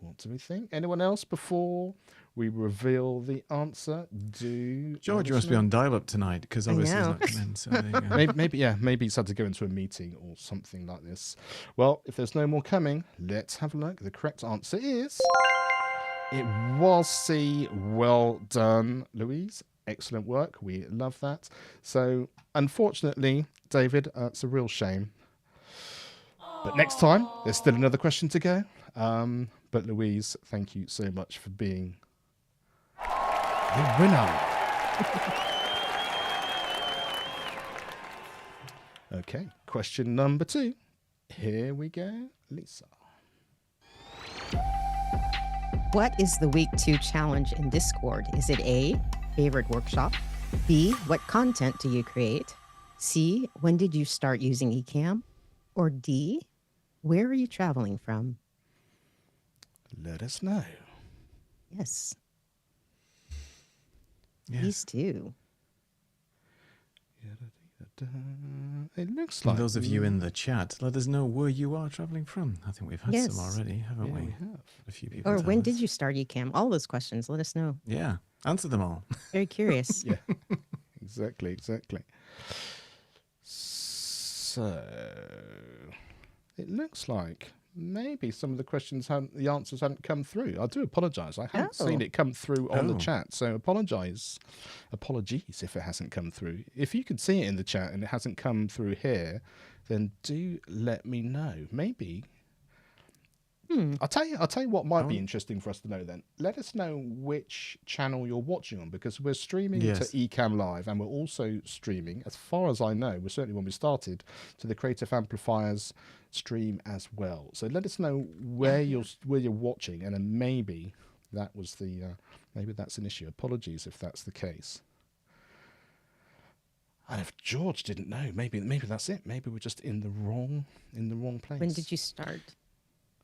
What do we think? Anyone else before we reveal the answer? George, you must be on dial-up tonight because obviously he's know. not come in. So there you go. maybe he's had to go into a meeting or something like this. Well, if there's no more coming, let's have a look. The correct answer is, it was C. Well done, Louise. Excellent work. We love that. So, unfortunately, David, it's a real shame. But next time, there's still another question to go. But Louise, thank you so much for being the winner. Okay, question number 2. Here we go, Lisa. What is the week 2 challenge in Discord? Is it A, favorite workshop? B, what content do you create? C, when did you start using Ecamm? Or D, where are you traveling from? Let us know. Yes, Yes. these two. It looks And like those of you in the chat, let us know where you are traveling from. I think we've had some Yes. already, haven't yeah, we? we have. A few people. Or tell when us. did you start Ecamm? All those questions. Let us know. Yeah, answer them all. Very curious. Yeah, exactly. So it looks like maybe some of the answers hadn't come through. I do apologise. I haven't seen Oh. it come through on the Oh. chat, so apologies if it hasn't come through. If you can see it in the chat and it hasn't come through here, then do let me know. Maybe I'll tell you what might be interesting for us to know then. Let us know which channel you're watching on, because we're streaming to Yes. Ecamm Live, and we're also streaming, as far as I know, we're certainly when we started, to the Creative Amplifiers stream as well. So let us know where you're watching, and then maybe that was the maybe that's an issue. Apologies if that's the case. And if George didn't know, maybe that's it. Maybe we're just in the wrong place. When did you start?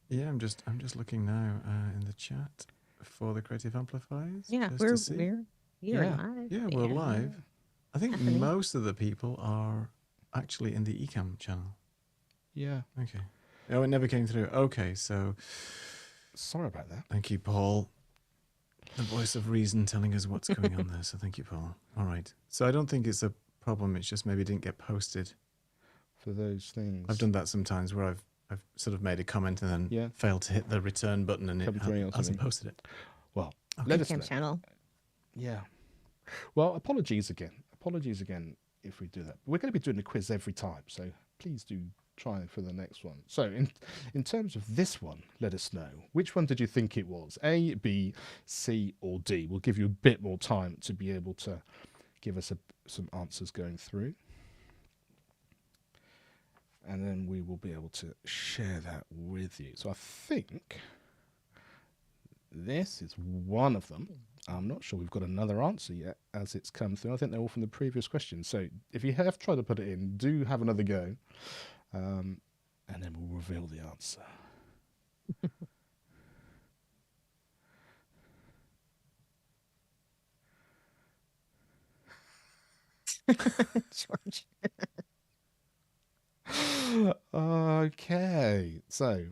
Yeah, I'm just looking now in the chat for the Creative Amplifiers. Yeah, just we're to see. here Yeah. live. Yeah, we're and live. I think happening. most of the people are actually in the Ecamm channel. Yeah. Okay. Oh, it never came through. Okay, so Sorry about that. thank you, Paul. The voice of reason telling us what's going on there. So thank you, Paul. All right. So I don't think it's a problem. It's just maybe it didn't get posted. For those things. I've done that sometimes where I've sort of made a comment and then failed to hit the return button and Come it through or hasn't something. posted it. Well, Okay. let us know. Ecamm channel. Yeah. Well, apologies again. Apologies again if we do that. We're going to be doing the quiz every time, so please do try for the next one. So in terms of this one, let us know. Which one did you think it was? A, B, C, or D? We'll give you a bit more time to be able to give us some answers going through. And then we will be able to share that with you. So I think this is one of them. I'm not sure we've got another answer yet as it's come through. I think they're all from the previous question. So if you have tried to put it in, do have another go. And then we'll reveal the answer. George. Okay. So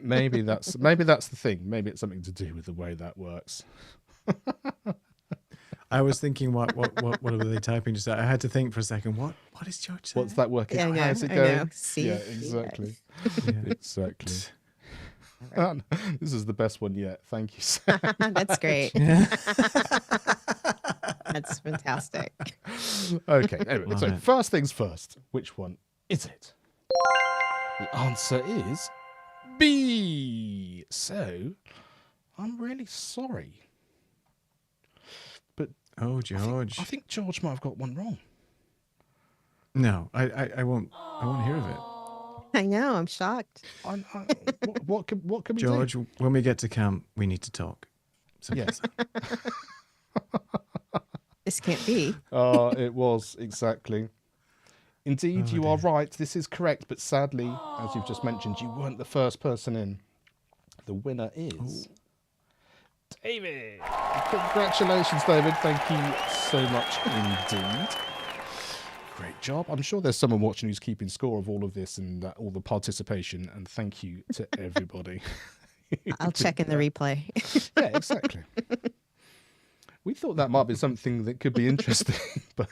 maybe that's the thing. Maybe it's something to do with the way that works. I was thinking, what were they typing? Just I had to think for a second. What is George saying? What's that working? Yeah, I know, How's it I going? know. See? Yeah, exactly. Yeah. Exactly. This is the best one yet. Thank you, Sam. That's great. That's fantastic. Okay, anyway, Love so it. first things first. Which one is it? The answer is B. So, I'm really sorry. But Oh, George. I think George might have got one wrong. No, I won't hear of it. I know. I'm shocked. What can we do? George, when we get to camp, we need to talk. Simple as that. This can't be. It was, exactly. Indeed, you are right. This is correct. But sadly, as you've just mentioned, you weren't the first person in. The winner is David. Congratulations, David. Thank you so much indeed. Great job. I'm sure there's someone watching who's keeping score of all of this and all the participation. And thank you to everybody. I'll check in the replay. Yeah, exactly. We thought that might be something that could be interesting, but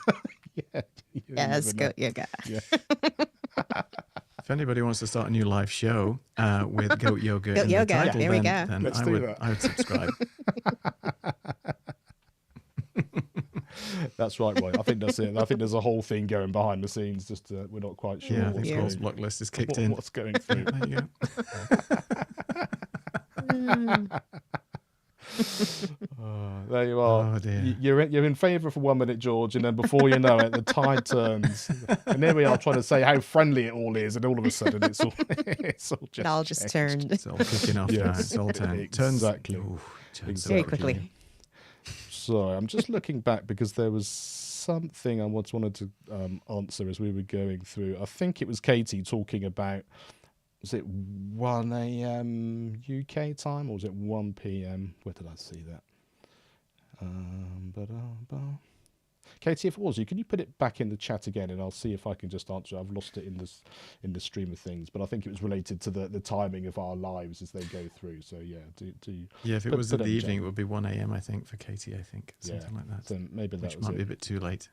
yeah. Yeah, let's go. Yeah, go. Yeah. If anybody wants to start a new live show with goat yoga Goat in yoga, the title, there we then, go. then Let's I do would that. I would subscribe. That's right, Roy. I think that's it. I think there's a whole thing going behind the scenes. Just we're not quite sure Yeah, I what's, think Yeah. Paul's block list is kicked in. what's going through. There you go. There you are. Oh, dear. You're in favour for 1 minute, George, and then before you know it, the tide turns. And there we are trying to say how friendly it all is, and all of a sudden it's all just It all just changed. turned It's all kicking off now. Yes, It's all turns. exactly. Ooh, turns very Exactly. quickly. Sorry, I'm just looking back because there was something I wanted to answer as we were going through. I think it was Katie talking about, was it 1 a.m. UK time or was it 1 p.m.? Where did I see that? Katie, if it was you, can you put it back in the chat again and I'll see if I can just answer. I've lost it in the stream of things, but I think it was related to the timing of our lives as they go through. So yeah, Yeah, if it Put- was put in it the in chat. evening, it would be 1 a.m. I think for Katie. I think yeah, something like that, so maybe that which was might it. be a bit too late.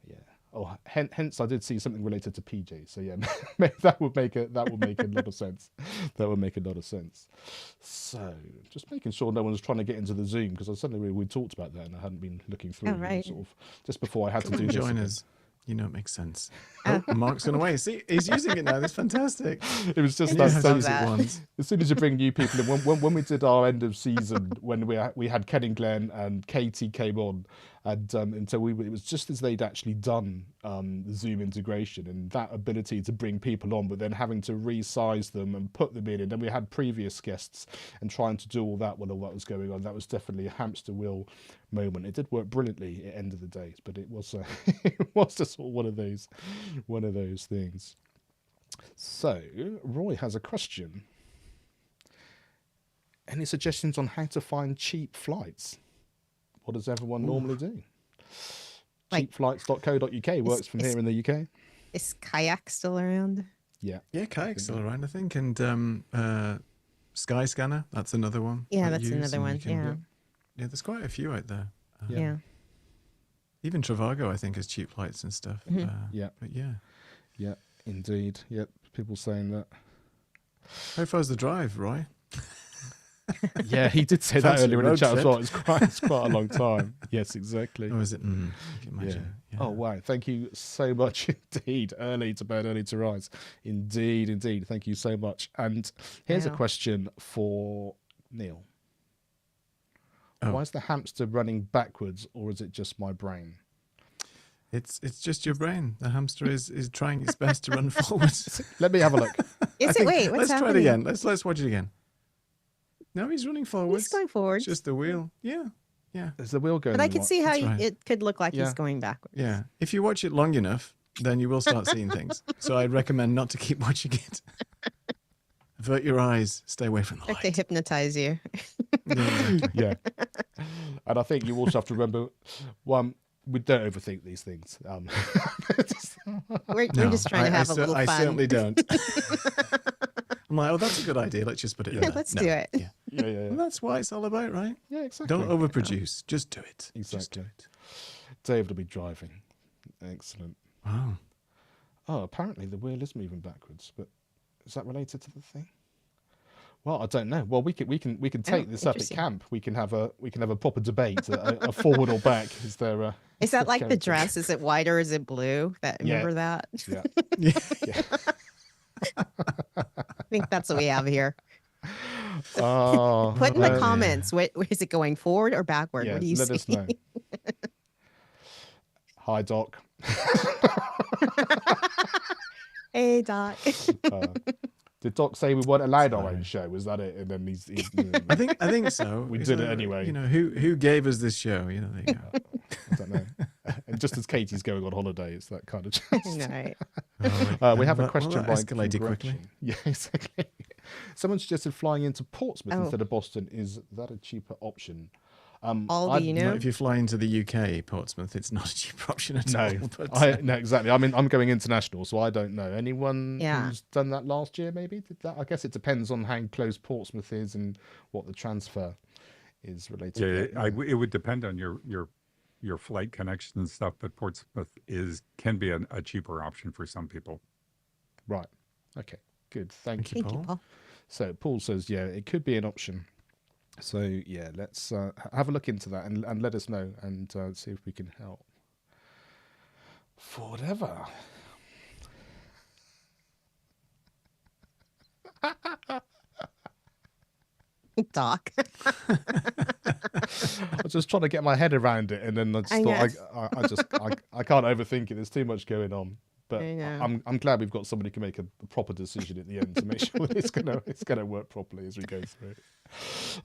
Yeah. Oh, hence I did see something related to PJ. So yeah, maybe that would make a lot of sense. That would make a lot of sense. So just making sure no one's trying to get into the Zoom because suddenly we talked about that and I hadn't been looking through. Oh, right. Sort of just before I had to do this. Join again. us. You know, it makes sense. Oh, Mark's gone away. See, he's using it now. That's fantastic. It was just I that just love use it that. once. as soon as you bring new people in, when we did our end of season, when we had Ken and Glenn and Katie came on, and so it was just as they'd actually done the Zoom integration and that ability to bring people on, but then having to resize them and put them in, and then we had previous guests and trying to do all that while all that was going on. That was definitely a hamster wheel moment. It did work brilliantly at the end of the day, but it was it was just one of those things. So Roy has a question. Any suggestions on how to find cheap flights? What does everyone normally do? Like- Cheapflights.co.uk works from here in the UK. Is kayak still around? Yeah. Yeah, Kayak's still around, I think. And Skyscanner, that's another one. Yeah, that that's you use, another and you one. can Yeah. look. Yeah, there's quite a few out there. Yeah. Even Trivago, I think, has cheap flights and stuff. Yeah. But yeah. Yeah, indeed. Yep. People saying that. How far's the drive, Roy? Yeah, he did say that Fancy earlier in the road chat as trip. well. It's quite a long time. Yes, exactly. Or is it? You can imagine. Yeah. Oh, wow. Thank you so much indeed. Early to bed, early to rise. Indeed. Thank you so much. And here's a Wow. question for Neil. Oh. Why is the hamster running backwards, or is it just my brain? It's just your brain. The hamster is trying its best to run forwards. Let me have a look. Is it? Wait, what's let's happening? try it again. Let's watch it again. No, he's running forwards. He's going forward. It's just the wheel. Yeah. Is the wheel going? But I in can the see how That's right. it could look like Yeah. he's going backwards. Yeah. If you watch it long enough, then you will start seeing things. So I'd recommend not to keep watching it. Avert your eyes. Stay away from the Like to light. hypnotize you. Yeah, exactly. Yeah. And I think you also have to remember, one, we don't overthink these things. We're No, just trying to have a little I fun. certainly don't. I'm like, oh, that's a good idea. Let's just put it in Yeah, there. let's No. do it. Yeah. Yeah. Well, that's what it's all about, right? Yeah, exactly. Don't overproduce. Just do it. Just do Exactly. it. David will be driving. Excellent. Wow. Oh, apparently the wheel is moving backwards, but is that related to the thing? Well, I don't know. Well, we can take this up at interesting. camp. We can have a proper debate, a forward or back. Is there a? Is that like the character? dress? Is it white or is it blue? Yeah. Remember that? Yeah. Yeah. Yeah. I think that's what we have here. Oh, Put in the yeah. comments. What is it going forward or backward? Yeah, What do you let see? us know. Hi, Doc. Hey, Doc. Did Doc say we weren't allowed our own show? Was that it? And then he's I think so. We It's did it like, anyway. You know, who gave us this show? You know, there you go. I don't know. And just as Katie's going on holiday, it's that kind of. All right. We have a Well, question that by escalated quickly. Gretchen. Yeah, exactly. Someone suggested flying into Portsmouth Oh. instead of Boston. Is that a cheaper option? Aldi, you Not know? if you fly into the UK, Portsmouth, it's not a cheap option at No, all. But no, exactly. I mean, I'm going international, so I don't know. Anyone Yeah. who's done that last year, maybe did that? I guess it depends on how close Portsmouth is and what the transfer is related. Yeah, it would depend on your flight connection and stuff, but Portsmouth can be a cheaper option for some people. Right. Okay. Good. Thank you. Thank you, Paul. So Paul says, yeah, it could be an option. So yeah, let's have a look into that and let us know and see if we can help. For whatever. Doc. I was just trying to get my head around it, and then I just I thought I can't overthink it. There's too much going on. But I know. I'm glad we've got somebody who can make a proper decision at the end to make sure that it's gonna work properly as we go through.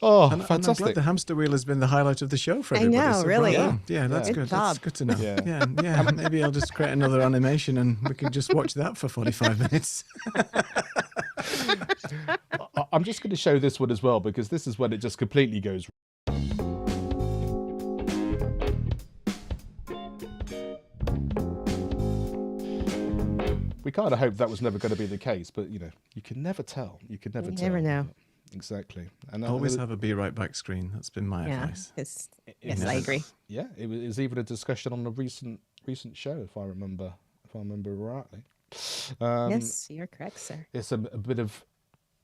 Oh, and I'm glad fantastic! the hamster wheel has been the highlight of the show for I everybody. know, so really. bravo. Yeah, that's Yeah. good. Good That's job. good to know. Yeah. Yeah. Maybe I'll just create another animation and we can just watch that for 45 minutes. I'm just going to show this one as well because this is when it just completely goes. We kind of hoped that was never going to be the case, but you can never tell. You can never You tell. never know. Exactly. And Always have a be right back screen. That's been my Yeah. advice. Yes, I agree. Yeah, it was even a discussion on a recent show, if I remember rightly. Yes, you're correct, sir. It's a bit of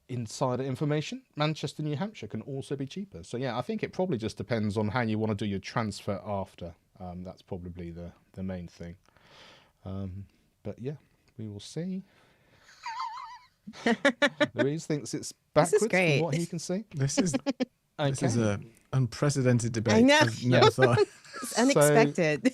insider information. Manchester, New Hampshire can also be cheaper. So yeah, I think it probably just depends on how you want to do your transfer after. That's probably the main thing. But yeah, we will see. Louise thinks it's backwards from great. what he can see. This is Okay. a unprecedented debate. I know. I've never thought. It's unexpected.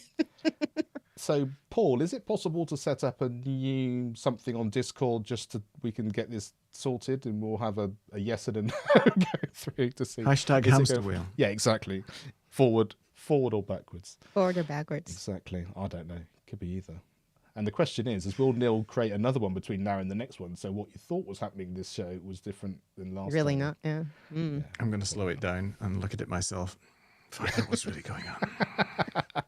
So, Paul, is it possible to set up a new something on Discord just to we can get this sorted, and we'll have a yes and a no go through to see Hashtag is it hamster going- wheel. Yeah, exactly. Forward or backwards. Forward or backwards. Exactly. I don't know. Could be either. And the question is will Neil create another one between now and the next one? So what you thought was happening this show was different than last Really time. not. Yeah. Mm. I'm going to slow it down and look at it myself. Find out what's really going on.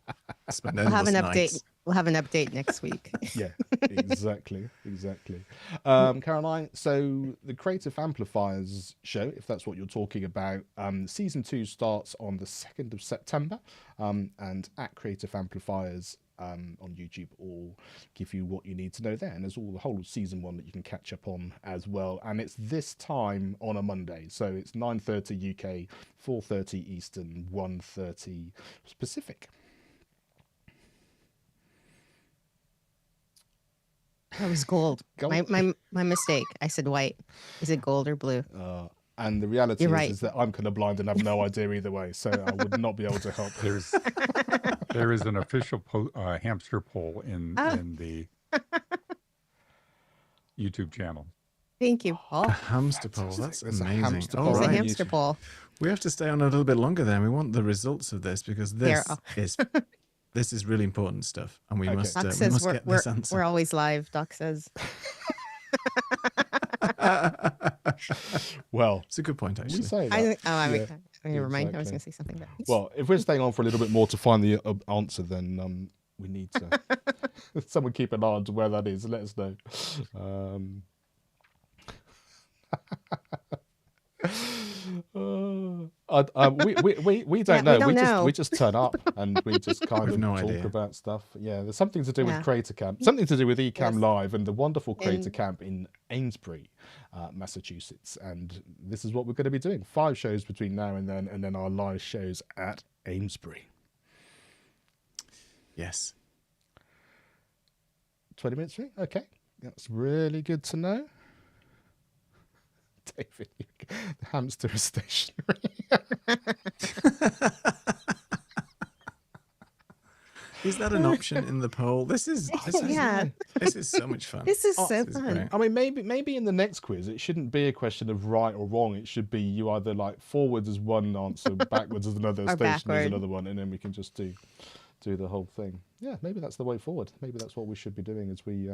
Spend We'll have an endless update. nights. We'll have an update next week. Yeah, exactly. Caroline, so the Creative Amplifiers show, if that's what you're talking about, season 2 starts on the 2nd of September, and at Creative Amplifiers on YouTube will give you what you need to know there. And there's all the whole of season 1 that you can catch up on as well. And it's this time on a Monday, so it's 9:30 UK, 4:30 Eastern, 1:30 Pacific. That was gold. Gold. My mistake. I said white. Is it gold or blue? And the reality You're is, right. is that I'm colorblind and have no idea either way, so I would not be able to help. There is an official hamster poll in the YouTube channel. Thank you, Paul. A hamster poll. That's There's a amazing. hamster All poll. It's a right. hamster poll. We have to stay on a little bit longer then. We want the results of this because There. this is really important stuff, and we Okay. must Doc we says must get this we're answer. always live. Doc says. Well, It's a good point, we actually. say that. Never mind. I was exactly. going to say something. But Well, if we're staying on for a little bit more to find the answer, then we need to. Someone keep an eye on to where that is. Let us know. We don't know. we don't know. We just turn up and we just kind We've of no talk idea. about stuff. Yeah, there's something to do Yeah. with Creator Camp, something to do with Ecamm Yes. Live and the wonderful Creator And- Camp in Amesbury, Massachusetts. And this is what we're going to be doing: 5 shows between now and then our live shows at Amesbury. Yes. 20 minutes free? Okay. That's really good to know. David, the hamster is stationary. Is that an option in the poll? This is Yeah. This is so much fun. This is so This is fun. great. I mean, maybe in the next quiz, it shouldn't be a question of right or wrong. It should be you either like forwards as one answer, backwards as another, Or stationary as backward. another one, and then we can just do the whole thing. Yeah, maybe that's the way forward. Maybe that's what we should be doing as we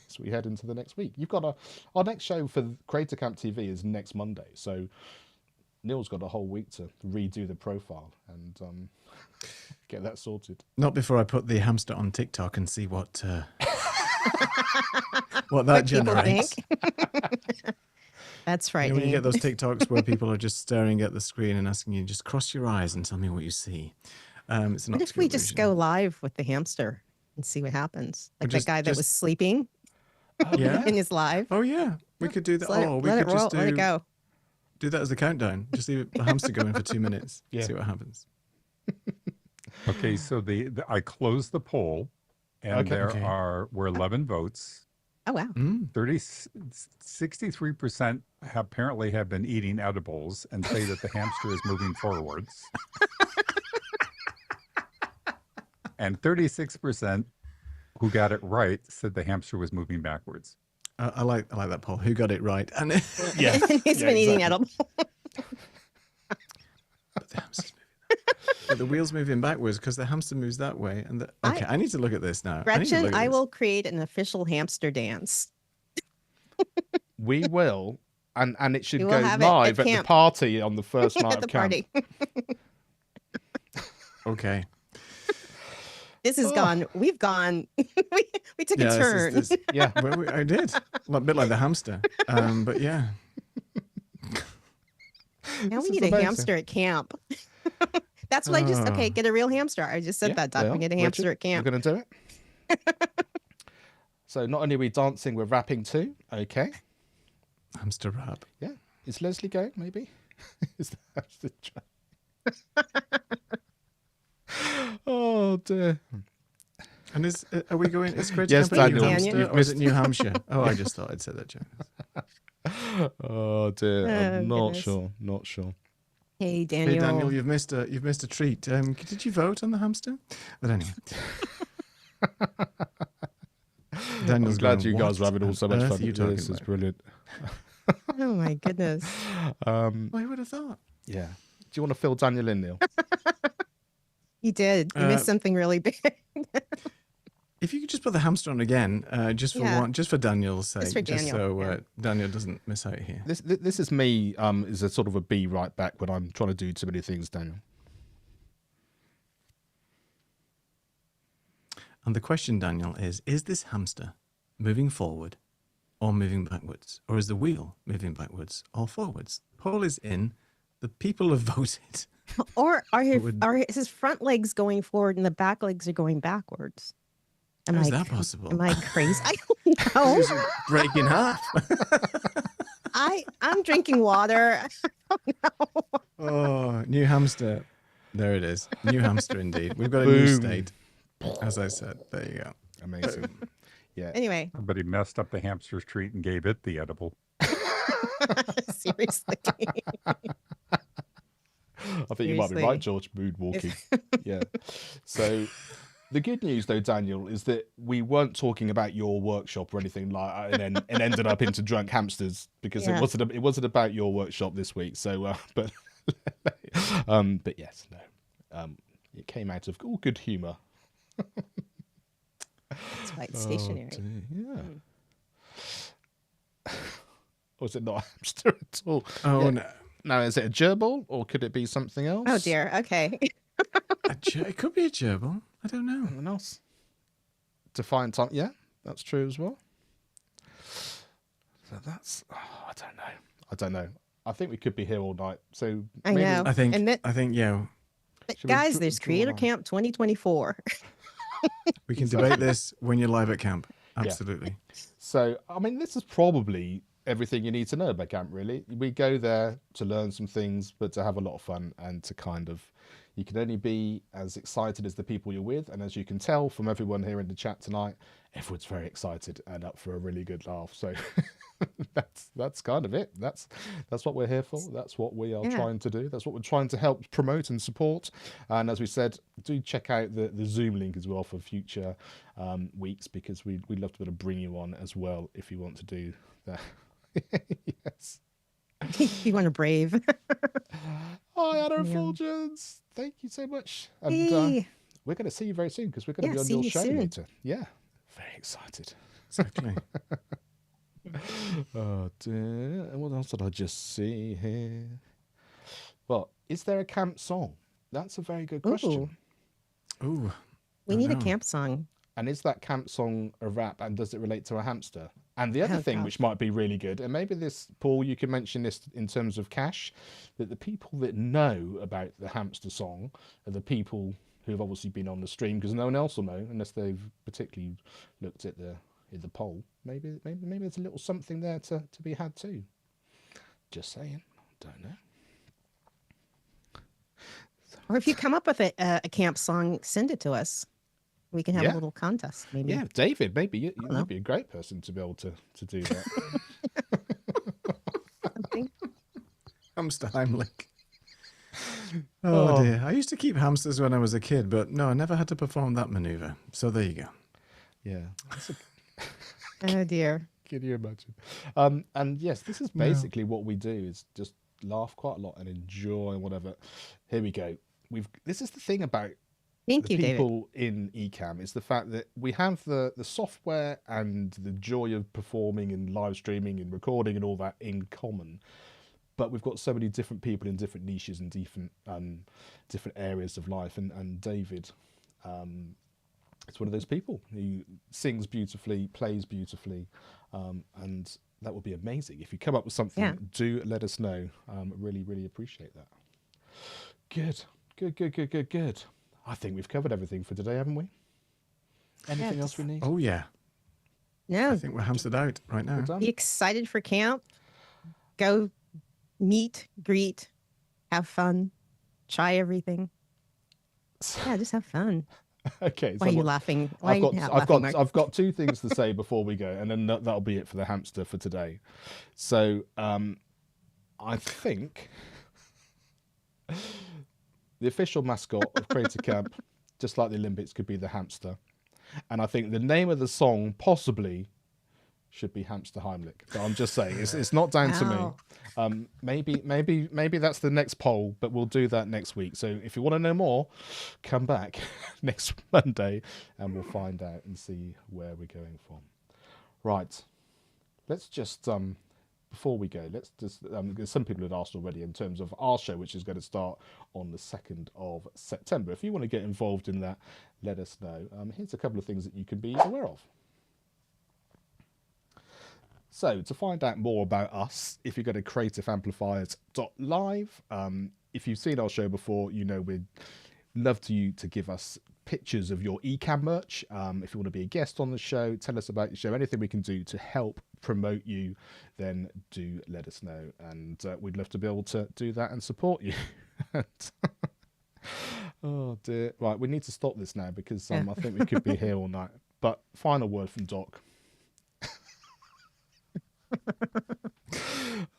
as we head into the next week. You've got our next show for Creator Camp TV is next Monday, so Neil's got a whole week to redo the profile and get that sorted. Not before I put the hamster on TikTok and see what that What people generates. think. That's You know, frightening. when you get those TikToks where people are just staring at the screen and asking you, just cross your eyes and tell me what you see. It's an What if we obscure just version. go live with the hamster and see what happens? Like just- the guy that was just- sleeping Yeah. in his live. Oh yeah, we could do that. Just We let could it roll, just let it go. do that as the countdown. Just leave the hamster going for 2 minutes. Yeah. See what happens. Okay, so I closed the poll, and Okay. there Okay. were 11 votes. Oh wow. 63% apparently have been eating edibles and say that the hamster is moving forwards. And 36% who got it right said the hamster was moving backwards. I like that poll. Who got it right? And Yeah, He's yeah, been eating exactly. edible. but the hamster's moving. But the wheel's moving backwards because the hamster moves that way. And okay, I need to look at this now. Gretchen, I will create an official hamster dance. We will, and it should We go will have it live at at the camp. party on the first night At the of camp. party. Okay. This has gone. We've gone. we took a Yeah, turn. this is- Yeah. well, I did. A bit like the hamster. But yeah. Now This we is need a amazing. hamster at camp. That's what I just. Okay, get a real hamster. I just said Yeah, that, Doc. well, We get a Richard, hamster at camp. We're going to do it. So not only are we dancing, we're rapping too. Okay. Hamster rap. Yeah. Is Leslie going, maybe? Is the hamster trying? Oh, dear. And And are we going? Is Creative Yes, Amplifiers Daniel, New Hampshire you've or is it missed- New Hampshire? Oh, I just thought I'd said that joke. Oh dear, I'm Oh, not goodness. sure. Not sure. Hey, Daniel. Hey, Daniel, you've missed a treat. Did you vote on the hamster? But anyway. Daniel's I'm glad going, you guys are "What having all on so much earth fun. are you talking This is about?" brilliant. Oh my goodness. Well, who would have thought? Yeah. Do you want to fill Daniel in, Neil? You did. You missed something really big. If you could just put the hamster on again, just for Yeah. just for Daniel's sake, for Daniel, so yeah. Daniel doesn't miss out here. This is me. Is a sort of a be right back when I'm trying to do too many things, Daniel. And the question, Daniel, is this hamster moving forward or moving backwards? Or is the wheel moving backwards or forwards? The poll is in. The people have voted. Or are would- his front legs going forward and the back legs are going backwards? How is that possible? Am I crazy? I don't know. Is it break in half? I'm drinking water. Oh, new hamster. There it is. New hamster indeed. We've got a new Boom. state. As I said, there you go. Amazing. Yeah. Anyway, Somebody messed up the hamster's treat and gave it the edible. seriously. I think you might be Seriously. right, George. Mood walking. Yeah. So the good news, though, Daniel, is that we weren't talking about your workshop or anything like that, and ended up into drunk hamsters because Yeah. it wasn't about your workshop this week. So, but yes, no, it came out of all good humour. That's why it's stationary. Yeah. Or is it not a hamster at all? Oh, Yeah. no. Now, is it a gerbil or could it be something else? Oh dear. Okay. It could be a gerbil. I don't know. Something else. Define time. Yeah, that's true as well. So that's. Oh, I don't know. I think we could be here all night. So I maybe- know. I think. And that- Yeah. Should we Guys, draw- there's draw a Creator line? Camp 2024. We can debate this when you're live at camp. Absolutely. So I mean, this is probably everything you need to know about camp. Really, we go there to learn some things, but to have a lot of fun and to kind of. You can only be as excited as the people you're with, and as you can tell from everyone here in the chat tonight, everyone's very excited and up for a really good laugh. So that's kind of it. That's what we're here for. That's what we are trying to do. That's what we're trying to help promote and support. And as we said, do check out the Zoom link as well for future weeks, because we'd love to be able to bring you on as well if you want to do that. Yes. You want to brave? Hi, Anna and Yeah. Fuljens. Thank you so much. And Hey. we're going to see you very soon because we're going to Yeah, be on see your you show soon. later. Yeah. Very excited. Exactly. Oh dear. And what else did I just see here? Well, is there a camp song? That's a very good question. Ooh. We I need a know. camp song. And is that camp song a rap, and does it relate to a hamster? And the other Oh, thing gosh. which might be really good, and maybe this, Paul, you can mention this in terms of cash, that the people that know about the hamster song are the people who've obviously been on the stream, because no one else will know unless they've particularly looked at the poll. Maybe there's a little something there to be had too. Just saying. Don't know. Or if you come up with a camp song, send it to us. We can have Yeah. a little contest, maybe. Yeah, David, maybe know. you'd be a great person to be able to do that. Something. Hamster Heimlich. Oh dear. I used to keep hamsters when I was a kid, but no, I never had to perform that maneuver. So there you go. Yeah. Oh dear. Can you imagine? And yes, this is basically what we do, is just laugh quite a lot and enjoy whatever. Here we go. This is the thing about Thank the you, David. people in Ecamm, is the fact that we have the software and the joy of performing and live streaming and recording and all that in common. But we've got so many different people in different niches and different areas of life. And David, it's one of those people who sings beautifully, plays beautifully, and that would be amazing. If you come up with something, Yeah. do let us know. Really, really appreciate that. Good. I think we've covered everything for today, haven't we? Anything else we need? Oh yeah. No, I think we're hamstered out right now. We're done? be excited for camp. Go meet, greet, have fun, try everything. Yeah, just have fun. Okay. Why are So you laughing? Why are you not laughing, Mark? I've got two things to say before we go, and then that'll be it for the hamster for today. So I think the official mascot of Creative Camp, just like the Olympics, could be the hamster. And I think the name of the song possibly should be Hamster Heimlich. But I'm just saying, it's not down to me. Maybe that's the next poll, but we'll do that next week. So if you want to know more, come back next Monday and we'll find out and see where we're going from. Right. Let's just before we go, let's just because some people had asked already in terms of our show, which is going to start on the 2nd of September. If you want to get involved in that, let us know. Here's a couple of things that you can be aware of. So to find out more about us, if you go to creativeamplifiers.live, if you've seen our show before, you know we'd love you to give us pictures of your Ecamm merch. If you want to be a guest on the show, tell us about your show, anything we can do to help promote you, then do let us know. And we'd love to be able to do that and support you. Oh dear. Right, we need to stop this now because I think we could be here all night. But final word from Doc.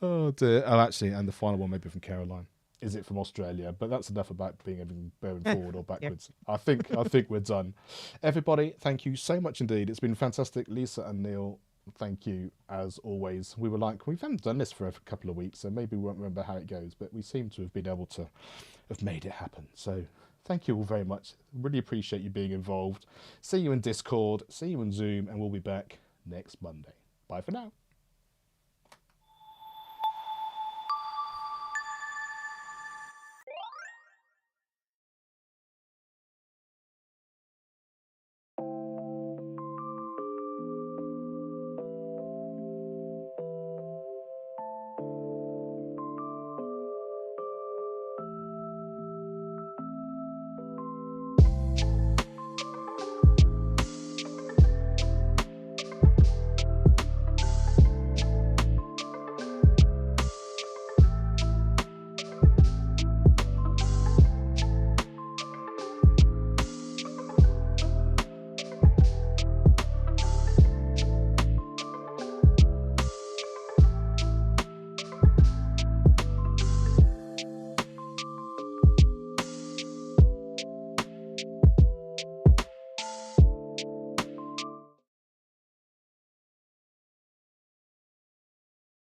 Oh dear. Oh, actually, and the final one maybe from Caroline. Is it from Australia? But that's enough about being going forward or backwards. I think we're done. Everybody, thank you so much indeed. It's been fantastic. Lisa and Neil, thank you as always. We haven't done this for a couple of weeks, so maybe we won't remember how it goes, but we seem to have been able to have made it happen. So thank you all very much. Really appreciate you being involved. See you in Discord, see you in Zoom, and we'll be back next Monday. Bye for now.